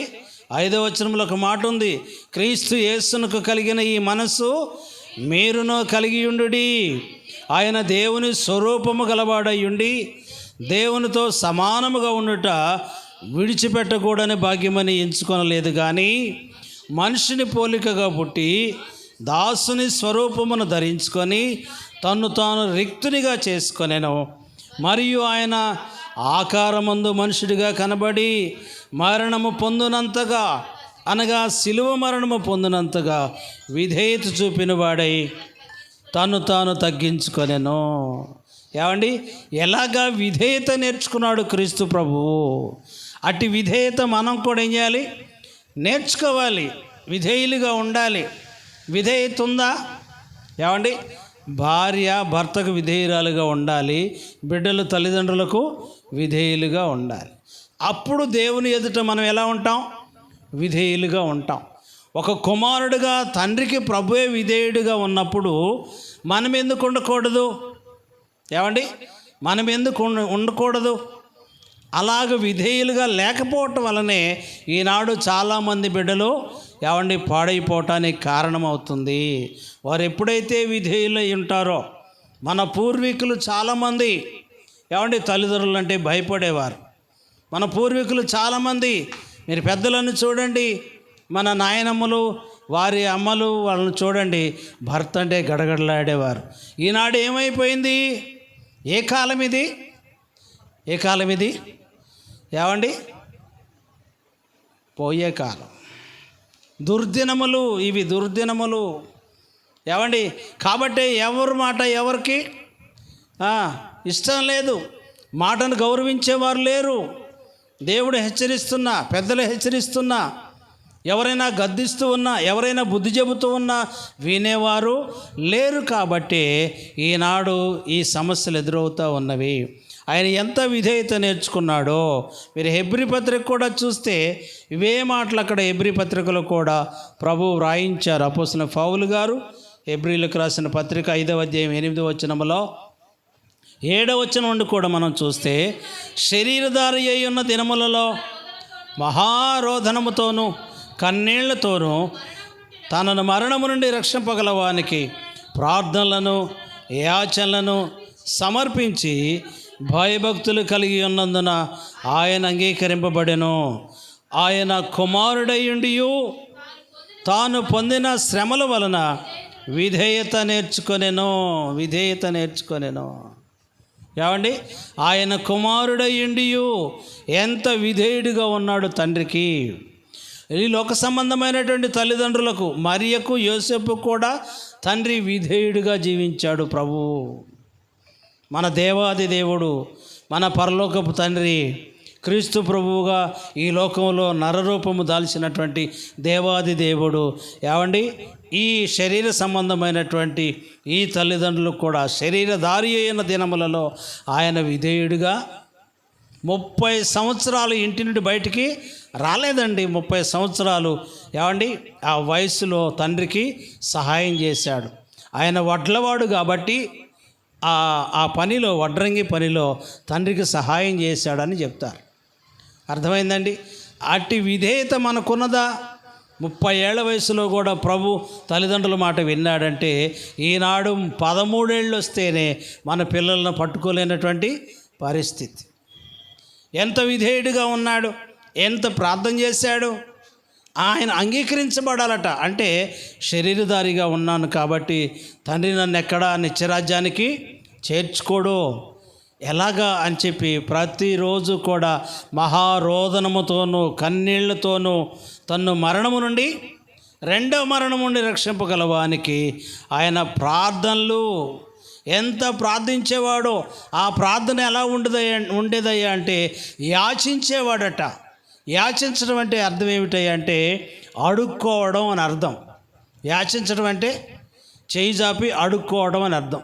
5వ వచనంలో ఒక మాట ఉంది, క్రీస్తు యేసునకు కలిగిన ఈ మనస్సు మీరును కలిగి ఉండుడి. ఆయన దేవుని స్వరూపము గలవాడై ఉండి దేవునితో సమానముగా ఉండుట విడిచిపెట్టకూడని భాగ్యమని ఎంచుకొనలేదు, కానీ మనిషిని పోలికగా పుట్టి దాసుని స్వరూపమును ధరించుకొని తన్ను తాను రిక్తునిగా చేసుకొనెను. మరియు ఆయన ఆకారమందు మనుషుడిగా కనబడి మరణము పొందినంతగా, అనగా శిలువ మరణము పొందినంతగా విధేయత చూపిన వాడై తను తాను తగ్గించుకొనెను. ఏమండి, ఎలాగా విధేయత నేర్చుకున్నాడు క్రీస్తు ప్రభువు. అట్టి విధేయత మనం కూడా ఏం చేయాలి, నేర్చుకోవాలి, విధేయులుగా ఉండాలి. విధేయత ఉందా? ఏమండి, భార్య భర్తకు విధేయురాలుగా ఉండాలి, బిడ్డలు తల్లిదండ్రులకు విధేయులుగా ఉండాలి. అప్పుడు దేవుని ఎదుట మనం ఎలా ఉంటాం, విధేయులుగా ఉంటాం. ఒక కుమారుడుగా తండ్రికి ప్రభువే విధేయుడిగా ఉన్నప్పుడు మనం ఎందుకు ఉండకూడదు? ఏమండి, మనం ఎందుకు ఉండకూడదు? అలాగ విధేయులుగా లేకపోవటం వల్లనే ఈనాడు చాలామంది బిడ్డలు ఏమండి పాడైపోవటానికి కారణమవుతుంది. వారు ఎప్పుడైతే విధేయులై ఉంటారో, మన పూర్వీకులు చాలామంది ఏమండి తల్లిదండ్రులు అంటే భయపడేవారు. మన పూర్వీకులు చాలామంది, మీరు పెద్దలను చూడండి, మన నాయనమ్మలు వారి అమ్మలు వాళ్ళని చూడండి, భర్త అంటే గడగడలాడేవారు. ఈనాడు ఏమైపోయింది? ఏ కాలం ఇది? ఏ కాలం ఇది? ఏమండి, పోయే కాలం. దుర్దినములు ఇవి, దుర్దినములు. ఏమండి, కాబట్టి ఎవరి మాట ఎవరికి ఇష్టం లేదు, మాటను గౌరవించేవారు లేరు. దేవుడు హెచ్చరిస్తున్నా, పెద్దలు హెచ్చరిస్తున్నా, ఎవరైనా గద్దిస్తూ ఉన్నా, ఎవరైనా బుద్ధి చెబుతూ ఉన్నా వినేవారు లేరు. కాబట్టి ఈనాడు ఈ సమస్యలు ఎదురవుతూ ఉన్నవి. ఆయన ఎంత విధేయత నేర్చుకున్నాడో మీరు హెబ్రీ పత్రిక కూడా చూస్తే ఇవే మాటలు అక్కడ హెబ్రీ పత్రికలో కూడా ప్రభువు వ్రాయించారు. అపోస్తలుడైన పౌలు గారు హెబ్రీలకు రాసిన పత్రిక 5వ అధ్యాయం 8వ వచనములో 7వ వచనం నుండి కూడా మనం చూస్తే, శరీరధారి అయి ఉన్న దినములలో మహారోధనముతోనూ కన్నీళ్లతోనూ తనను మరణము నుండి రక్షింపగలవానికి ప్రార్థనలను యాచనలను సమర్పించి భయభక్తులు కలిగి ఉన్నందున ఆయన అంగీకరింపబడెను. ఆయన కుమారుడయుండియు తాను పొందిన శ్రమల వలన విధేయత నేర్చుకొనెను. విధేయత నేర్చుకొనెను. ఏమండి, ఆయన కుమారుడయుండియు ఎంత విధేయుడిగా ఉన్నాడు తండ్రికి. ఈ లోక సంబంధమైనటువంటి తల్లిదండ్రులకు, మరియకు యోసేపు కూడా తండ్రి విధేయుడిగా జీవించాడు ప్రభువు. మన దేవాది దేవుడు, మన పరలోకపు తండ్రి క్రీస్తు ప్రభువుగా ఈ లోకంలో నరరూపము దాల్చినటువంటి దేవాది దేవుడు. ఏమండి, ఈ శరీర సంబంధమైనటువంటి ఈ తల్లిదండ్రులకు కూడా శరీరధారి అయిన దినములలో ఆయన విధేయుడిగా 30 సంవత్సరాలు ఇంటి నుండి బయటికి రాలేదండి. 30 సంవత్సరాలు ఏమండి ఆ వయసులో తండ్రికి సహాయం చేశాడు. ఆయన వడ్లవాడు కాబట్టి ఆ పనిలో, వడ్రంగి పనిలో తండ్రికి సహాయం చేశాడని చెప్తారు. అర్థమైందండి? అట్టి విధేయత మనకున్నదా? 30 ఏళ్ల వయసులో కూడా ప్రభు తల్లిదండ్రుల మాట విన్నాడంటే, ఈనాడు 13 ఏళ్ళు వస్తేనే మన పిల్లలను పట్టుకోలేనటువంటి పరిస్థితి. ఎంత విధేయుడిగా ఉన్నాడు, ఎంత ప్రార్థన చేశాడు. ఆయన అంగీకరించబడాలట. అంటే శరీరధారిగా ఉన్నాను కాబట్టి తండ్రి నన్ను ఎక్కడా నిత్యరాజ్యానికి చేర్చుకోడు. ఎలాగా అని చెప్పి ప్రతిరోజు కూడా మహారోదనముతోనూ కన్నీళ్లతోనూ తన్ను మరణము నుండి, రెండవ మరణం నుండి రక్షింపగలవానికి ఆయన ప్రార్థనలు ఎంత ప్రార్థించేవాడో. ఆ ప్రార్థన ఎలా ఉండేదయ్యా అంటే యాచించేవాడట. యాచించడం అంటే అర్థం ఏమిటయ్యా అంటే అడుక్కోవడం అని అర్థం. యాచించడం అంటే చేయి జాపి అడుక్కోవడం అని అర్థం.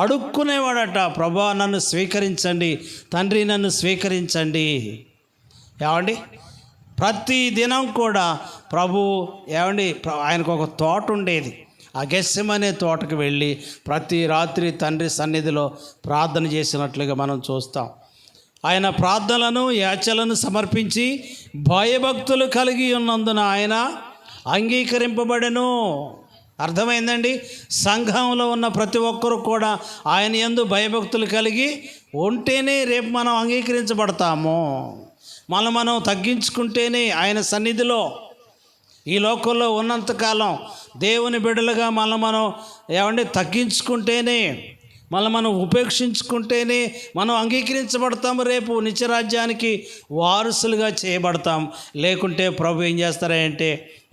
అడుక్కునేవాడట. ప్రభా నన్ను స్వీకరించండి, తండ్రి నన్ను స్వీకరించండి. ఏమండి, ప్రతి దినం కూడా ప్రభు ఏమండి ఆయనకు ఒక తోట ఉండేది. ఆ గెస్సెమనే తోటకు వెళ్ళి ప్రతి రాత్రి తండ్రి సన్నిధిలో ప్రార్థన చేసినట్లుగా మనం చూస్తాం. ఆయన ప్రార్థనలను, యాచలను సమర్పించి భయభక్తులు కలిగి ఉన్నందున ఆయన అంగీకరింపబడెను. అర్థమైందండి? సంఘంలో ఉన్న ప్రతి ఒక్కరు కూడా ఆయన యందు భయభక్తులు కలిగి ఉంటేనే రేపు మనం అంగీకరించబడతాము. మనం తగ్గించుకుంటేనే ఆయన సన్నిధిలో ఈ లోకంలో ఉన్నంతకాలం దేవుని బిడ్డలుగా మనం ఏమంటే తగ్గించుకుంటేనే, మనం ఉపేక్షించుకుంటేనే మనం అంగీకరించబడతాము. రేపు నిత్యరాజ్యానికి వారసులుగా చేయబడతాం. లేకుంటే ప్రభు ఏం చేస్తారంటే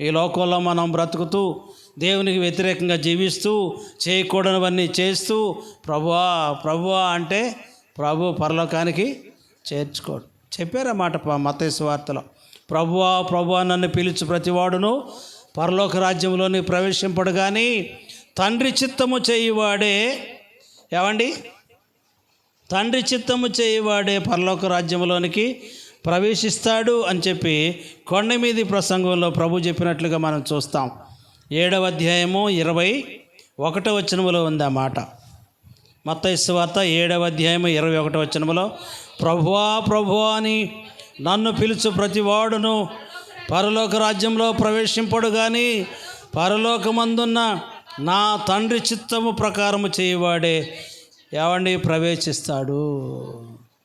ఈ లోకంలో మనం బ్రతుకుతూ దేవునికి వ్యతిరేకంగా జీవిస్తూ చేయకూడనివన్నీ చేస్తూ ప్రభువా అంటే ప్రభు పరలోకానికి చేర్చుకోడు. చెప్పారన్నమాట మత్తయి సువార్తలో, ప్రభువా నన్ను పిలుచు ప్రతివాడును పరలోక రాజ్యంలోని ప్రవేశింపడు కానీ తండ్రి చిత్తము చేయువాడే, ఏమండి, తండ్రి చిత్తము చేయువాడే పరలోక రాజ్యంలోనికి ప్రవేశిస్తాడు అని చెప్పి కొండ మీది ప్రసంగంలో ప్రభు చెప్పినట్లుగా మనం చూస్తాం. 7వ అధ్యాయము 21వ వచనములో ఉంది ఆ మాట. మత్తయి సువార్త 7వ అధ్యాయము 21వ వచనములో, ప్రభువా అని నన్ను పిలుచు ప్రతివాడును పరలోక రాజ్యంలో ప్రవేశింపడు కానీ పరలోకమందున్న నా తండ్రి చిత్తము ప్రకారము చేయవాడే ఏవండి ప్రవేశిస్తాడు.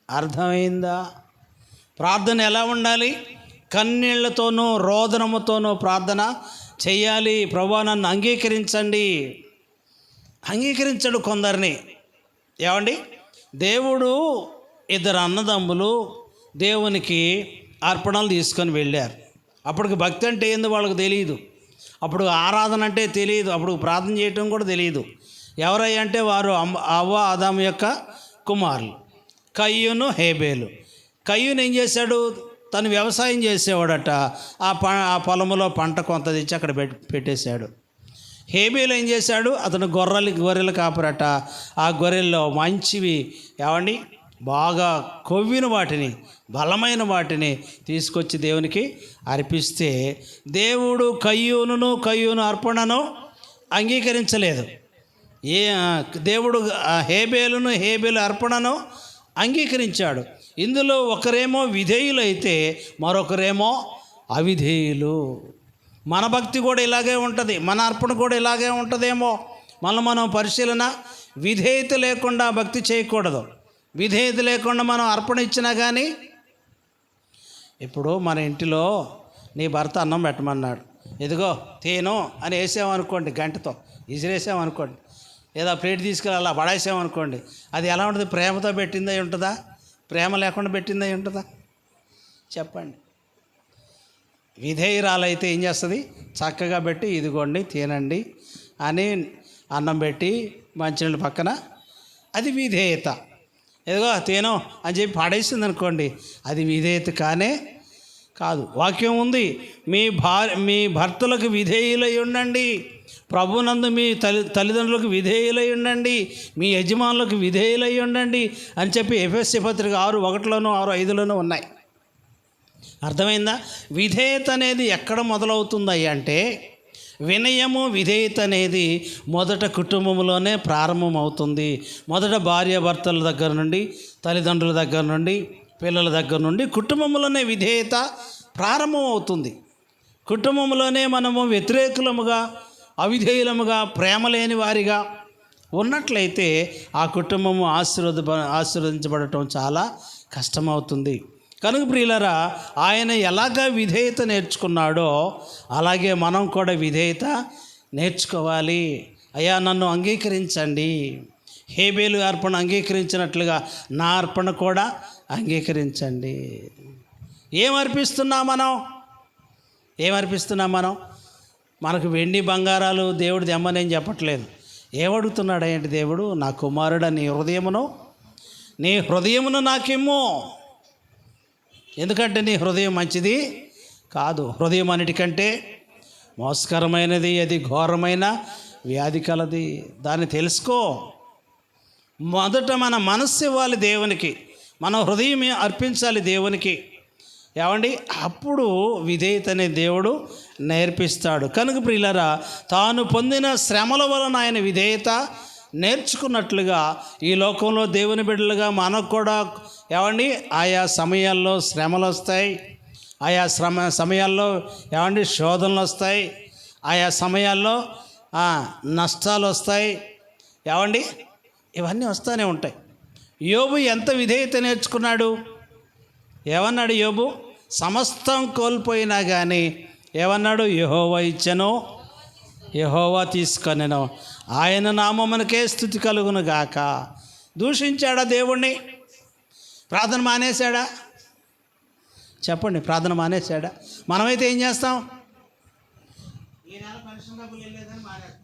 అర్థమైందా? ప్రార్థన ఎలా ఉండాలి? కన్నీళ్లతోనూ రోదనముతోనూ ప్రార్థన చెయ్యాలి. ప్రభువా నన్ను అంగీకరించండి. అంగీకరించడు కొందరిని. ఏమండి, దేవుడు 2 అన్నదమ్ములు దేవునికి అర్పణలు తీసుకొని వెళ్ళారు. అప్పటికి భక్తి అంటే ఏందో వాళ్ళకి తెలియదు, అప్పుడు ఆరాధన అంటే తెలియదు, అప్పుడు ప్రార్థన చేయటం కూడా తెలియదు. ఎవరయ్య అంటే వారు అవ్వ ఆదాము యొక్క కుమారులు కయ్యూను హేబేలు. కయ్యూను ఏం చేశాడు? తను వ్యవసాయం చేసేవాడట. ఆ పొలంలో పంట కొంత తెచ్చి అక్కడ పెట్టేశాడు. హేబేలు ఏం చేశాడు? అతను గొర్రెల కాపరట. ఆ గొర్రెల్లో మంచివి, ఏమండి, బాగా కొవ్విన వాటిని, బలమైన వాటిని తీసుకొచ్చి దేవునికి అర్పిస్తే దేవుడు కయ్యూను అర్పణను అంగీకరించలేదు. దేవుడు హేబేలు అర్పణను అంగీకరించాడు. ఇందులో ఒకరేమో విధేయులైతే మరొకరేమో అవిధేయులు. మన భక్తి కూడా ఇలాగే ఉంటుంది, మన అర్పణ కూడా ఇలాగే ఉంటుందేమో. మనం పరిశీలన. విధేయత లేకుండా భక్తి చేయకూడదు. విధేయత లేకుండా మనం అర్పణ ఇచ్చినా కానీ, ఇప్పుడు మన ఇంటిలో నీ భర్త అన్నం పెట్టమన్నాడు, ఇదిగో తిను అని వేసామనుకోండి, గంటతో విసిరేసామనుకోండి, లేదా ప్లేట్ తీసుకెళ్ళి అలా పడేసామనుకోండి, అది ఎలా ఉంటుంది? ప్రేమతో పెట్టిందై ఉంటుందా? ప్రేమ లేకుండా పెట్టిందై ఉంటుందా? చెప్పండి. విధేయురాలైతే ఏం చేస్తుంది? చక్కగా పెట్టి ఇదిగోండి తినండి అని అన్నం పెట్టి మంచినీళ్ళ పక్కన, అది విధేయత. ఏదో తిను అని చెప్పి పడేసింది అనుకోండి, అది విధేయత కాదు. వాక్యం ఉంది, మీ భర్తలకు విధేయులై ఉండండి, ప్రభునందు మీ తల్లిదండ్రులకు విధేయులై ఉండండి, మీ యజమానులకు విధేయులై ఉండండి అని చెప్పి ఎఫెసీ పత్రిక 6:1 6:5 ఉన్నాయి. అర్థమైందా? విధేయత అనేది ఎక్కడ మొదలవుతుందయ్యా అంటే, వినయము విధేయత అనేది మొదట కుటుంబంలోనే ప్రారంభమవుతుంది. మొదట భార్యాభర్తల దగ్గర నుండి, తల్లిదండ్రుల దగ్గర నుండి, పిల్లల దగ్గర నుండి కుటుంబంలోనే విధేయత ప్రారంభమవుతుంది. కుటుంబంలోనే మనము వ్యతిరేకులముగా, అవిధేయులముగా, ప్రేమ లేని వారిగా ఉన్నట్లయితే ఆ కుటుంబము ఆశీర్వదించబడటం చాలా కష్టమవుతుంది. కనుక ప్రియులారా, ఆయన ఎలాగ విధేయత నేర్చుకున్నాడో అలాగే మనం కూడా విధేయత నేర్చుకోవాలి. అయ్యా నన్ను అంగీకరించండి, హేబేలు అర్పణ అంగీకరించినట్లుగా నా అర్పణ కూడా అంగీకరించండి. ఏమర్పిస్తున్నాం మనం? మనకు వెండి బంగారాలు దేవుడు దెమ్మనేం చెప్పట్లేదు. ఏమడుగుతున్నాడు ఏంటి దేవుడు? నా కుమారుడా, నీ హృదయమును నాకిమ్ము. ఎందుకంటే నీ హృదయం మంచిది కాదు. హృదయం అన్నిటికంటే మోసకరమైనది, అది ఘోరమైన వ్యాధి కలది. దాన్ని తెలుసుకో. మొదట మన మనస్సు ఇవ్వాలి దేవునికి, మన హృదయం అర్పించాలి దేవునికి. ఏమండి? అప్పుడు విధేయతనే దేవుడు నేర్పిస్తాడు. కనుక ప్రియులారా, తాను పొందిన శ్రమల వలన ఆయన విధేయత నేర్చుకున్నట్లుగా ఈ లోకంలో దేవుని బిడ్డలుగా మనకు కూడా ఏమండి ఆయా సమయాల్లో శ్రమలు వస్తాయి, ఆయా సమయాల్లో ఏమండి శోధనలు వస్తాయి, ఆయా సమయాల్లో నష్టాలు వస్తాయి. ఏమండి ఇవన్నీ వస్తూనే ఉంటాయి. యోబు ఎంత విధేయత నేర్చుకున్నాడు? ఏమన్నాడు యోబు? సమస్తం కోల్పోయినా కానీ ఏమన్నాడు? యెహోవా ఇచ్చెను, యెహోవా తీసుకొనెను, ఆయన నామమునకే స్తుతి కలుగును గాక. దూషించాడా దేవుణ్ణి? ప్రార్థన మానేశాడా? చెప్పండి, ప్రార్థన మానేశాడా? మనమైతే ఏం చేస్తాం? ఈ నెల పెన్షన్ డబ్బులు వెళ్ళలేదని మానేస్తాం.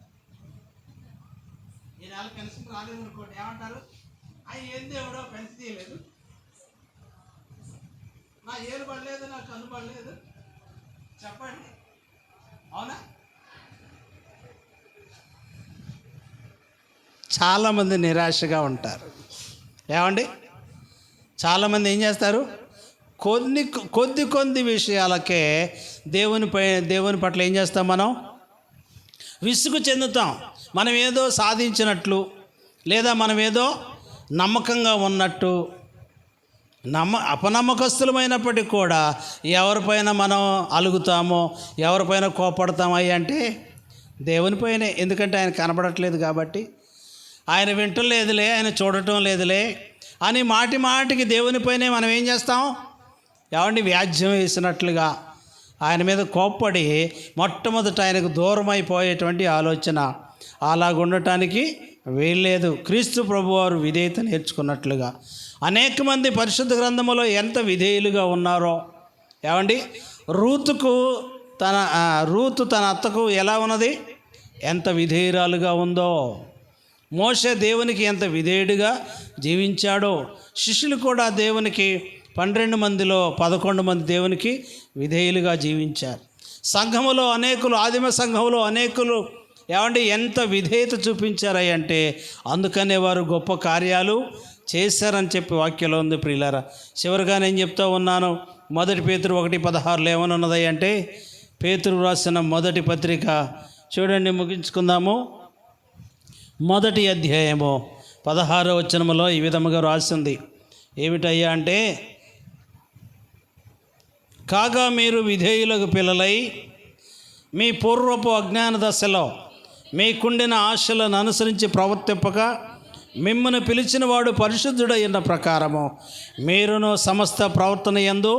ఈ నెల పెన్షన్ రాలేదు అనుకోండి, ఏమంటారు? ఏం దేవుడో పెన్షన్ తీయలేదు, నా ఏలు పడలేదు, నా కన్ను పడలేదు. చెప్పండి, అవునా? చాలామంది నిరాశగా ఉంటారు. ఏమండి? చాలామంది ఏం చేస్తారు? కొద్ది విషయాలకే దేవుని పట్ల ఏం చేస్తాం? మనం విసుగు చెందుతాం. మనం ఏదో సాధించినట్లు, లేదా మనం ఏదో నమ్మకంగా ఉన్నట్టు, అపనమ్మకస్తులమైనప్పటికీ కూడా ఎవరిపైన మనం అలుగుతామో, ఎవరిపైన కోపడతామో అంటే దేవునిపైనే. ఎందుకంటే ఆయన కనబడట్లేదు కాబట్టి, ఆయన వింటలేదులే, ఆయన చూడటం లేదులే అని మాటికి దేవునిపైనే మనం ఏం చేస్తాం? ఏమండి? వ్యాజ్యం వేసినట్లుగా ఆయన మీద కోప్పడి మొట్టమొదట ఆయనకు దూరం అయిపోయేటువంటి ఆలోచన. అలాగుండటానికి వీల్లేదు. క్రీస్తు ప్రభువారు విధేయత నేర్చుకున్నట్లుగా అనేక మంది పరిశుద్ధ గ్రంథములో ఎంత విధేయులుగా ఉన్నారో. ఏమండి? రూతు తన అత్తకు ఎలా ఉన్నది? ఎంత విధేయురాలుగా ఉందో. మోషే దేవునికి ఎంత విధేయుడిగా జీవించాడో. శిష్యులు కూడా దేవునికి 12 మందిలో 11 మంది దేవునికి విధేయులుగా జీవించారు. సంఘములో అనేకులు, ఆదిమ సంఘములో అనేకులు ఏమంటే ఎంత విధేయత చూపించారంటే అందుకనే వారు గొప్ప కార్యాలు చేశారని చెప్పి వాక్యంలో ఉంది. ప్రియులారా, చివరిగా నేను చెప్తా ఉన్నాను, 1 పేతురు 1:16 ఏమనున్నది అంటే, పేతురు రాసిన మొదటి పత్రిక చూడండి, ముగించుకుందాము. 1వ అధ్యాయము 16వ వచనములో ఈ విధముగా రాసింది. ఏమిటయ్యా అంటే, కాగా మీరు విధేయులకు పిల్లలై మీ పూర్వపు అజ్ఞాన దశలో మీకుండిన ఆశలను అనుసరించి ప్రవర్తింపక మిమ్మల్ని పిలిచిన వాడు పరిశుద్ధుడైన ప్రకారము మీరును సమస్త ప్రవర్తన యందు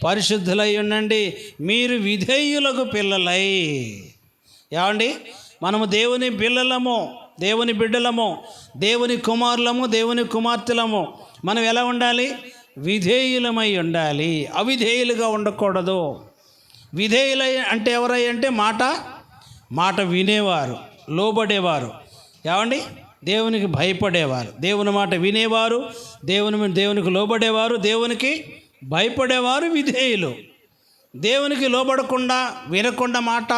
పరిశుద్ధులై ఉండండి. మీరు విధేయులకు పిల్లలై. ఏమండి? మనము దేవుని పిల్లలము, దేవుని బిడ్డలము, దేవుని కుమారులము, దేవుని కుమార్తెలము. మనం ఎలా ఉండాలి? విధేయులమై ఉండాలి, అవిధేయులుగా ఉండకూడదు. విధేయులై అంటే ఎవరై అంటే మాట వినేవారు, లోబడేవారు. ఏమండి? దేవునికి భయపడేవారు, దేవుని మాట వినేవారు, దేవునికి లోబడేవారు, దేవునికి భయపడేవారు విధేయులు. దేవునికి లోబడకుండా, వినకుండా మాట,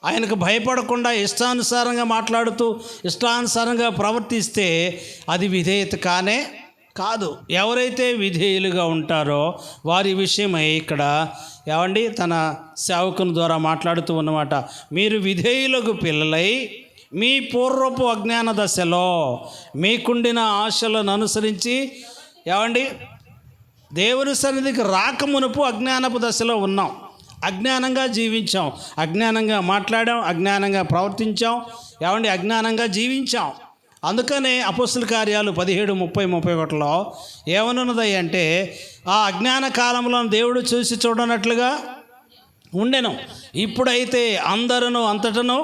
ఆయనకు భయపడకుండా ఇష్టానుసారంగా మాట్లాడుతూ ఇష్టానుసారంగా ప్రవర్తిస్తే అది విధేయత కానే కాదు. ఎవరైతే విధేయులుగా ఉంటారో వారి విషయమై ఇక్కడ ఏమండి తన సేవకుని ద్వారా మాట్లాడుతూ ఉన్నమాట. మీరు విధేయులకు పిల్లలై మీ పూర్వపు అజ్ఞాన దశలో మీకుండిన ఆశలను అనుసరించి ఏమండి దేవుని సన్నిధికి రాకమునుపు అజ్ఞానపు దశలో ఉన్నాం. అజ్ఞానంగా జీవించాం, అజ్ఞానంగా మాట్లాడాం, అజ్ఞానంగా ప్రవర్తించాం, ఏమండి అజ్ఞానంగా జీవించాం. అందుకనే అపొస్తలుల కార్యాలు 17:30-31 ఏమనున్నది అంటే, ఆ అజ్ఞాన కాలంలో దేవుడు చూసి చూడనట్లుగా ఉండెను. ఇప్పుడైతే అందరూ అంతటను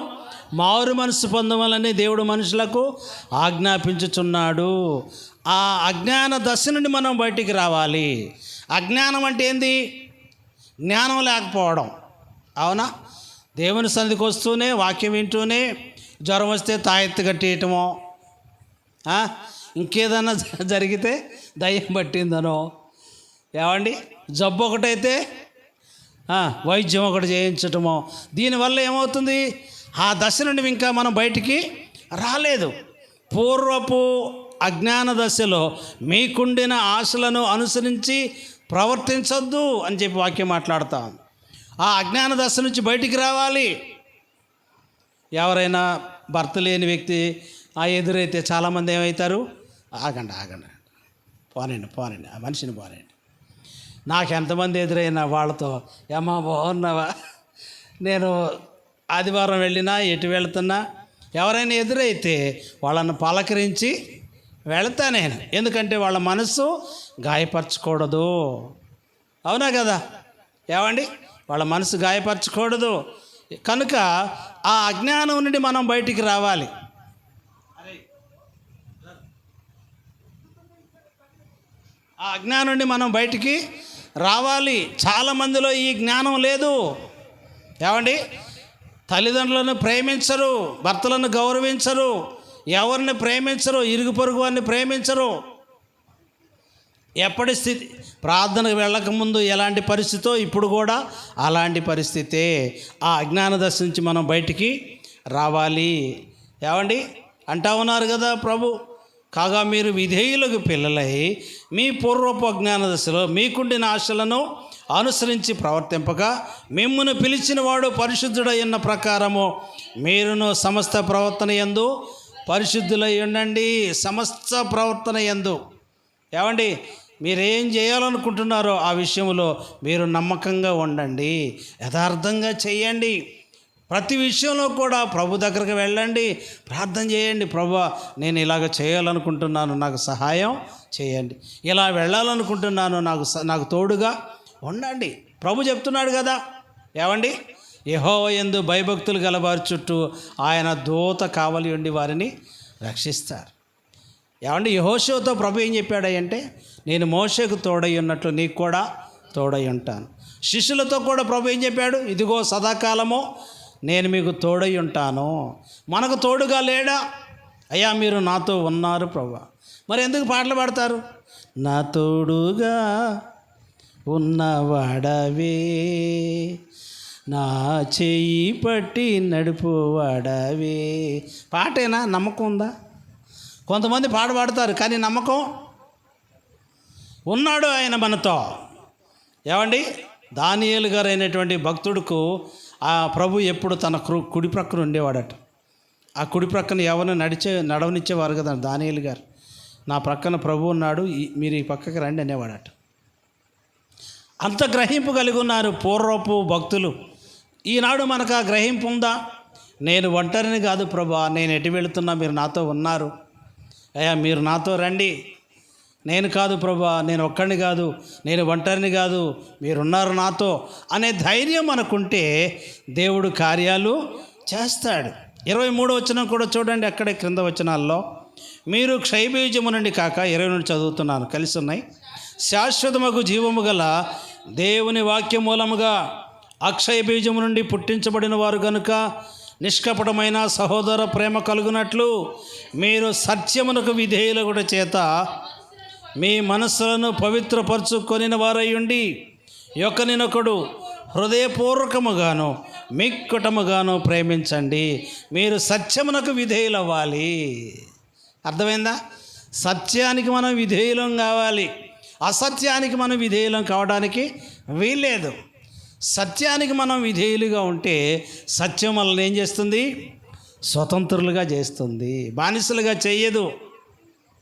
మారు మనసు పొందవాలని దేవుడు మనుషులకు ఆజ్ఞాపించుచున్నాడు. ఆ అజ్ఞాన దశ నుండి మనం బయటికి రావాలి. అజ్ఞానం అంటే ఏంది? జ్ఞానం లేకపోవడం. అవునా? దేవుని సన్నిధికి వస్తూనే వాక్యం వింటూనే జ్వరం వస్తే తాయెత్తు కట్టేయటమో, ఇంకేదన్నా జరిగితే దయ్యం పట్టిందనో, ఏమండి జబ్బు ఒకటైతే వైద్యం ఒకటి చేయించటమో, దీనివల్ల ఏమవుతుంది? ఆ దశ నుండి ఇంకా మనం బయటికి రాలేదు. పూర్వపు అజ్ఞాన దశలో మీకుండిన ఆశలను అనుసరించి ప్రవర్తించొద్దు అని చెప్పి వాక్యం మాట్లాడతాం. ఆ అజ్ఞాన దశ నుంచి బయటికి రావాలి. ఎవరైనా భర్త లేని వ్యక్తి ఎదురైతే చాలామంది ఏమవుతారు? ఆగండి పోనండి ఆ మనిషిని పోనండి. నాకు ఎంతమంది ఎదురైనా వాళ్ళతో ఏమా బాగున్నావా, నేను ఆదివారం వెళ్ళినా ఎటు వెళుతున్నా ఎవరైనా ఎదురైతే వాళ్ళని పలకరించి వెళతా నేను. ఎందుకంటే వాళ్ళ మనసు గాయపరచకూడదు. అవునా కదా? ఏమండి వాళ్ళ మనసు గాయపరచకూడదు. కనుక ఆ అజ్ఞానం నుండి మనం బయటికి రావాలి. ఆ అజ్ఞానం నుండి మనం బయటికి రావాలి. చాలామందిలో ఈ జ్ఞానం లేదు. ఏమండి తల్లిదండ్రులను ప్రేమించరు, భర్తలను గౌరవించరు, ఎవరిని ప్రేమించరు, ఇరుగు పొరుగు వారిని ప్రేమించరు. ఎప్పటి స్థితి, ప్రార్థనకు వెళ్ళకముందు ఎలాంటి పరిస్థితో ఇప్పుడు కూడా అలాంటి పరిస్థితే. ఆ అజ్ఞాన దశ నుంచి మనం బయటికి రావాలి. ఏమండి అంటా ఉన్నారు కదా ప్రభు, కాగా మీరు విధేయులకు పిల్లలై మీ పూర్వపు అజ్ఞాన దశలో మీకుండిన ఆశలను అనుసరించి ప్రవర్తింపగా మిమ్మును పిలిచిన వాడు పరిశుద్ధుడైన ప్రకారము మీరును సమస్త ప్రవర్తన యందు పరిశుద్ధులై ఉండండి. సమస్త ప్రవర్తన యందు ఏమండి మీరేం చేయాలనుకుంటున్నారో ఆ విషయంలో మీరు నమ్మకంగా ఉండండి, యథార్థంగా చేయండి. ప్రతి విషయంలో కూడా ప్రభు దగ్గరికి వెళ్ళండి, ప్రార్థన చేయండి. ప్రభువా నేను ఇలాగ చేయాలనుకుంటున్నాను, నాకు సహాయం చేయండి. ఇలా వెళ్ళాలనుకుంటున్నాను, నాకు తోడుగా ఉండండి. ప్రభు చెప్తున్నాడు కదా, ఏమండి యెహోవా యందు భయభక్తులు గలవారి చుట్టూ ఆయన దూత కావలి ఉండి వారిని రక్షిస్తారు. ఏమండి యెహోషువతో ప్రభు ఏం చెప్పాడంటే, నేను మోషేకు తోడై ఉన్నట్లు నీకు కూడా తోడై ఉంటాను. శిష్యులతో కూడా ప్రభు ఏం చెప్పాడు? ఇదిగో సదాకాలము నేను మీకు తోడై ఉంటాను. మనకు తోడుగా లేడా? అయ్యా మీరు నాతో ఉన్నారు ప్రభువా. మరి ఎందుకు పాటలు పాడతారు? నా తోడుగా ఉన్నవాడవే, నా చెయ్యి పట్టి నడుపువాడవే. పాటేనా? నమ్మకం ఉందా? కొంతమంది పాట పాడతారు కానీ నమ్మకం ఉన్నాడు ఆయన మనతో. ఏమండి దానియేలు గారు అయినటువంటి భక్తుడుకు ఆ ప్రభు ఎప్పుడు తన కుడి ప్రక్కన ఉండేవాడట. ఆ కుడి ప్రక్కన ఎవరిని నడవనిచ్చేవారు కదా దానియేలు గారు. నా ప్రక్కన ప్రభు ఉన్నాడు, మీరు ఈ పక్కకి రండి అనేవాడట. అంత గ్రహింపు కలిగి ఉన్నారు పూర్వపు భక్తులు. ఈనాడు మనకు ఆ గ్రహింపు ఉందా? నేను ఒంటరిని కాదు ప్రభా, నేను ఎటు వెళుతున్నా మీరు నాతో ఉన్నారు. అయ్యా మీరు నాతో రండి. నేను కాదు ప్రభా, నేను ఒక్కడిని కాదు, నేను ఒంటరిని కాదు, మీరున్నారు నాతో అనే ధైర్యం మనకుంటే దేవుడు కార్యాలు చేస్తాడు. 23వ వచనం కూడా చూడండి, అక్కడే క్రింద వచనాల్లో మీరు క్షయబీజము నుండి కాక 20 నుండి చదువుతున్నాను, కలిసి ఉన్నాయి. శాశ్వతమగు జీవము గల దేవుని వాక్య మూలముగా అక్షయ బీజము నుండి పుట్టించబడిన వారు కనుక నిష్కపటమైన సహోదర ప్రేమ కలుగునట్లు మీరు సత్యమునకు విధేయులగుట చేత మీ మనస్సులను పవిత్రపరచుకొనిన వారై ఉండి ఒకరినొకడు హృదయపూర్వకముగాను మిక్కుటముగాను ప్రేమించండి. మీరు సత్యమునకు విధేయులవ్వాలి. అర్థమైందా? సత్యానికి మనం విధేయులం కావాలి. అసత్యానికి మనం విధేయులం కావడానికి వీల్లేదు. సత్యానికి మనం విధేయులుగా ఉంటే సత్యం మనల్ని ఏం చేస్తుంది? స్వతంత్రులుగా చేస్తుంది, బానిసలుగా చెయ్యదు.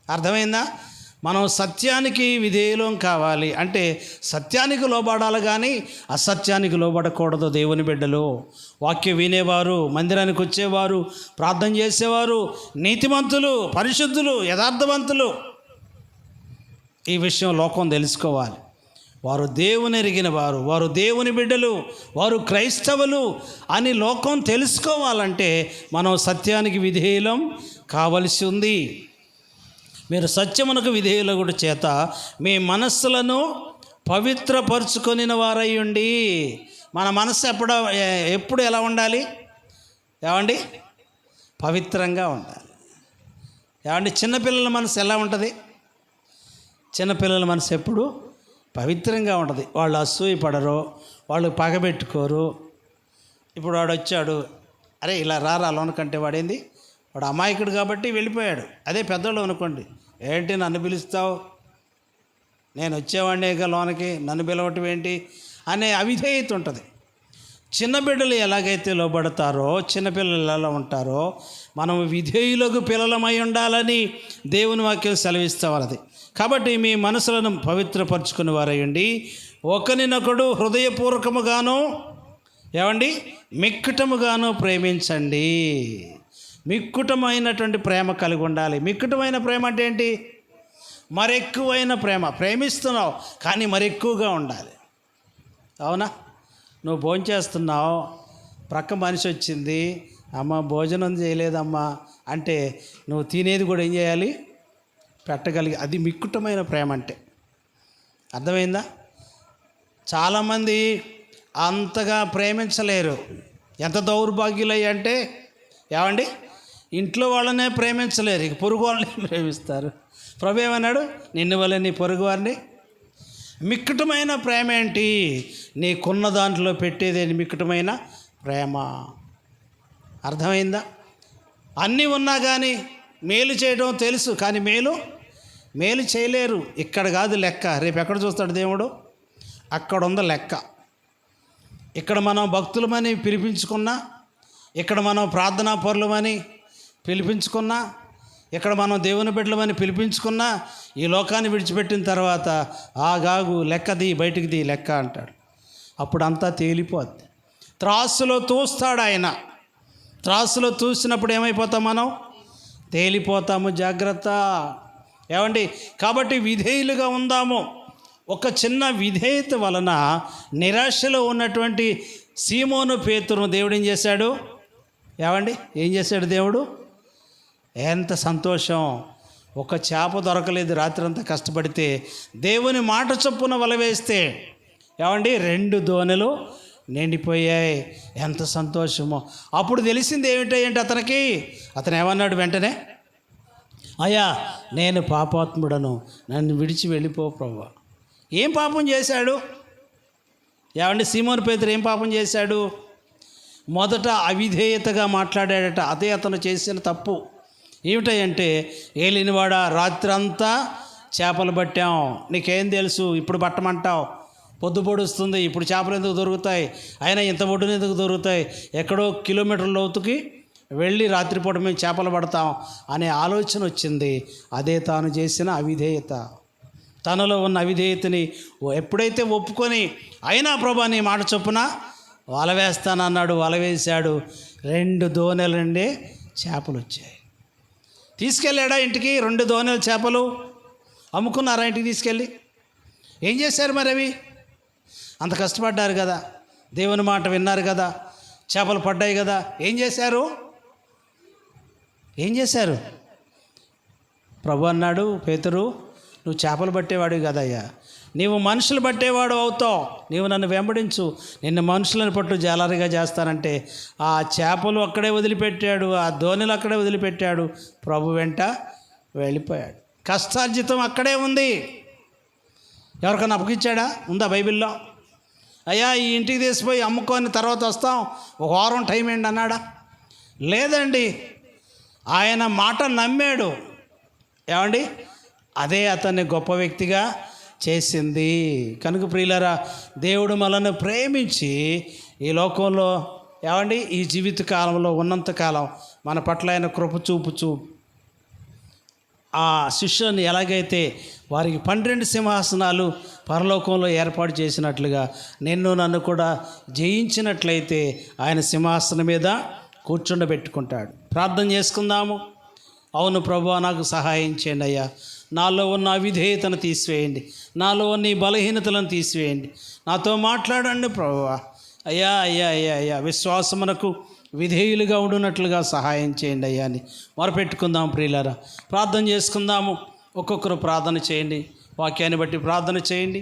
అర్థమైందా? మనం సత్యానికి విధేయులం కావాలి అంటే సత్యానికి లోబడాలి, కానీ అసత్యానికి లోబడకూడదు. దేవుని బిడ్డలు, వాక్యం వినేవారు, మందిరానికి వచ్చేవారు, ప్రార్థన చేసేవారు, నీతిమంతులు, పరిశుద్ధులు, యథార్థవంతులు, ఈ విషయం లోకం తెలుసుకోవాలి. వారు దేవుని ఎరిగిన వారు, వారు దేవుని బిడ్డలు, వారు క్రైస్తవులు అని లోకం తెలుసుకోవాలంటే మనం సత్యానికి విధేయులం కావలసి ఉంది. మీరు సత్యమునకు విధేయులగుట చేత మీ మనస్సులను పవిత్రపరుచుకొనిన వారై ఉండి. మన మనస్సు ఎప్పుడు ఎలా ఉండాలి? ఏమండి? పవిత్రంగా ఉండాలి. ఏమండి? చిన్నపిల్లల మనసు ఎలా ఉంటుంది? చిన్నపిల్లల మనసు ఎప్పుడు పవిత్రంగా ఉంటుంది. వాళ్ళు అసూయపడరు, వాళ్ళు పగబెట్టుకోరు. ఇప్పుడు వాడు వచ్చాడు, అరే ఇలా రారా లోనకంటే వాడేంది, వాడు అమాయకుడు కాబట్టి వెళ్ళిపోయాడు. అదే పెద్దోళ్ళు అనుకోండి, ఏంటి నన్ను పిలుస్తావు, నేను వచ్చేవాడినే ఇక లోనకి, నన్ను పిలవటం ఏంటి అనే అవిధేయత ఉంటుంది. చిన్న బిడ్డలు ఎలాగైతే లోబడతారో, చిన్నపిల్లలు ఎలా ఉంటారో మనం విధేయులకు పిల్లలమై ఉండాలని దేవుని వాక్యం సెలవిస్తా ఉన్నది. కాబట్టి మీ మనసులను పవిత్రపరచుకుని వారయ్యండి, ఒకరినొకడు హృదయపూర్వకముగాను ఏమండి మిక్కుటముగాను ప్రేమించండి. మిక్కుటమైనటువంటి ప్రేమ కలిగి ఉండాలి. మిక్కుటమైన ప్రేమ అంటే ఏంటి? మరెక్కువైన ప్రేమ. ప్రేమిస్తున్నావు కానీ మరెక్కువగా ఉండాలి. అవునా? నువ్వు భోంచేస్తున్నావు, ప్రక్క మనిషి వచ్చింది, అమ్మ భోజనం చేయలేదమ్మా అంటే నువ్వు తినేది కూడా ఏం చేయాలి? పెట్టగలిగి. అది మిక్కుటమైన ప్రేమ అంటే. అర్థమైందా? చాలామంది అంతగా ప్రేమించలేరు. ఎంత దౌర్భాగ్యులయ్యి అంటే ఏమండి, ఇంట్లో వాళ్ళనే ప్రేమించలేరు, ఇక పొరుగు వాళ్ళని ప్రేమిస్తారు. ప్రభు ఏమన్నాడు? నిన్ను వల్ల నీ పొరుగు వారిని. మిక్కుటమైన ప్రేమ ఏంటి? నీకున్న దాంట్లో పెట్టేదే మిక్కుటమైన ప్రేమ. అర్థమైందా? అన్నీ ఉన్నా కానీ మేలు చేయడం తెలుసు, కానీ మేలు చేయలేరు. ఇక్కడ కాదు లెక్క, రేపు ఎక్కడ చూస్తాడు దేవుడు? అక్కడ ఉందా లెక్క. ఇక్కడ మనం భక్తులమని పిలిపించుకున్నా, ఇక్కడ మనం ప్రార్థనా పరులమని పిలిపించుకున్నా, ఇక్కడ మనం దేవుని బిడ్డలమని పిలిపించుకున్నా, ఈ లోకాన్ని విడిచిపెట్టిన తర్వాత ఆగాగు లెక్కది, బయటికి దీ లెక్క అంటాడు. అప్పుడు అంతా తేలిపోద్ది. త్రాసులో తూస్తాడు ఆయన. త్రాసులో తూసినప్పుడు ఏమైపోతాం? మనం తేలిపోతాము. జాగ్రత్త. ఏమండి? కాబట్టి విధేయులుగా ఉందాము. ఒక చిన్న విధేయత వలన నిరాశలో ఉన్నటువంటి సీమోను పేతురును దేవుడు ఏం చేశాడు? ఏమండి? ఏం చేశాడు దేవుడు? ఎంత సంతోషం! ఒక చేప దొరకలేదు, రాత్రంతా కష్టపడితే దేవుని మాట చొప్పున వల వేస్తే ఏమండి 2 దోణెలు నిండిపోయాయి. ఎంత సంతోషమో! అప్పుడు తెలిసింది ఏమిటంటే అతను ఏమన్నాడు వెంటనే? అయ్యా, నేను పాపాత్ముడను, నన్ను విడిచి వెళ్ళిపో ప్రభువా. ఏం పాపం చేశాడు? ఏమండి? సీమోను పేతురు ఏం పాపం చేశాడు? మొదట అవిధేయతగా మాట్లాడాడట. అదే అతను చేసిన తప్పు. ఏమిటంటే, ఏలినవాడా, రాత్రంతా చేపలు పట్టాం, నీకేం తెలుసు, ఇప్పుడు పట్టమంటావు, పొద్దు పొడుస్తుంది, ఇప్పుడు చేపలు ఎందుకు దొరుకుతాయి, అయినా ఇంత ఒడ్డున ఎందుకు దొరుకుతాయి, ఎక్కడో కిలోమీటర్ల లోతుకి వెళ్ళి రాత్రిపూట మేము చేపలు పడతాం అనే ఆలోచన వచ్చింది. అదే తాను చేసిన అవిధేయత. తనలో ఉన్న అవిధేయతని ఎప్పుడైతే ఒప్పుకొని, అయినా ప్రభా నీ మాట చొప్పున వల వేస్తానన్నాడు. వల వేశాడు. 2 దోణెల నుండి చేపలు వచ్చాయి. తీసుకెళ్ళాడా ఇంటికి? 2 దోణెల చేపలు అమ్ముకున్నారా ఇంటికి తీసుకెళ్ళి? ఏం చేశారు మరి అవి? అంత కష్టపడ్డారు కదా, దేవుని మాట విన్నారు కదా, చేపలు పడ్డాయి కదా, ఏం చేశారు? ప్రభు అన్నాడు, పేతురు, నువ్వు చేపలు పట్టేవాడివి కదయ్యా, నీవు మనుషులు పట్టేవాడు అవుతావు, నీవు నన్ను వెంబడించు, నిన్ను మనుషులను పట్టు జాలరిగా చేస్తానంటే ఆ చేపలు అక్కడే వదిలిపెట్టాడు, ఆ దోణిలు అక్కడే వదిలిపెట్టాడు, ప్రభు వెంట వెళ్ళిపోయాడు. కష్టార్జితం అక్కడే ఉంది. ఎవరికన్నా అప్పగిచ్చాడా? ఉందా బైబిల్లో? అయ్యా ఈ ఇంటికి తీసిపోయి అమ్ముకొని తర్వాత వస్తాం, ఒక వారం టైం ఏంటి అన్నాడా? లేదండి, ఆయన మాట నమ్మాడు. ఏమండి, అదే అతన్ని గొప్ప వ్యక్తిగా చేసింది. కనుక ప్రియులారా, దేవుడు మనల్ని ప్రేమించి ఈ లోకంలో ఏమండి ఈ జీవిత కాలంలో ఉన్నంతకాలం మన పట్ల ఆయన కృప చూపుచూ ఆ శిష్యుని ఎలాగైతే వారికి 12 సింహాసనాలు పరలోకంలో ఏర్పాటు చేసినట్లుగా నిన్ను నన్ను కూడా జయించినట్లయితే ఆయన సింహాసనం మీద కూర్చుండబెట్టుకుంటాడు. ప్రార్థన చేసుకుందాము. అవును ప్రభువా, నాకు సహాయం చేయండి అయ్యా. నాలో ఉన్న అవిధేయతను తీసివేయండి, నాలో ఉన్న ఈ బలహీనతలను తీసివేయండి, నాతో మాట్లాడండి ప్రభువా. అయ్యా అయ్యా అయ్యా అయ్యా విశ్వాసమునకు విధేయులుగా ఉండునట్లుగా సహాయం చేయండి అయ్యా అని మొరపెట్టుకుందాం. ప్రియులారా, ప్రార్థన చేసుకుందాము. ఒక్కొక్కరు ప్రార్థన చేయండి, వాక్యాన్ని బట్టి ప్రార్థన చేయండి.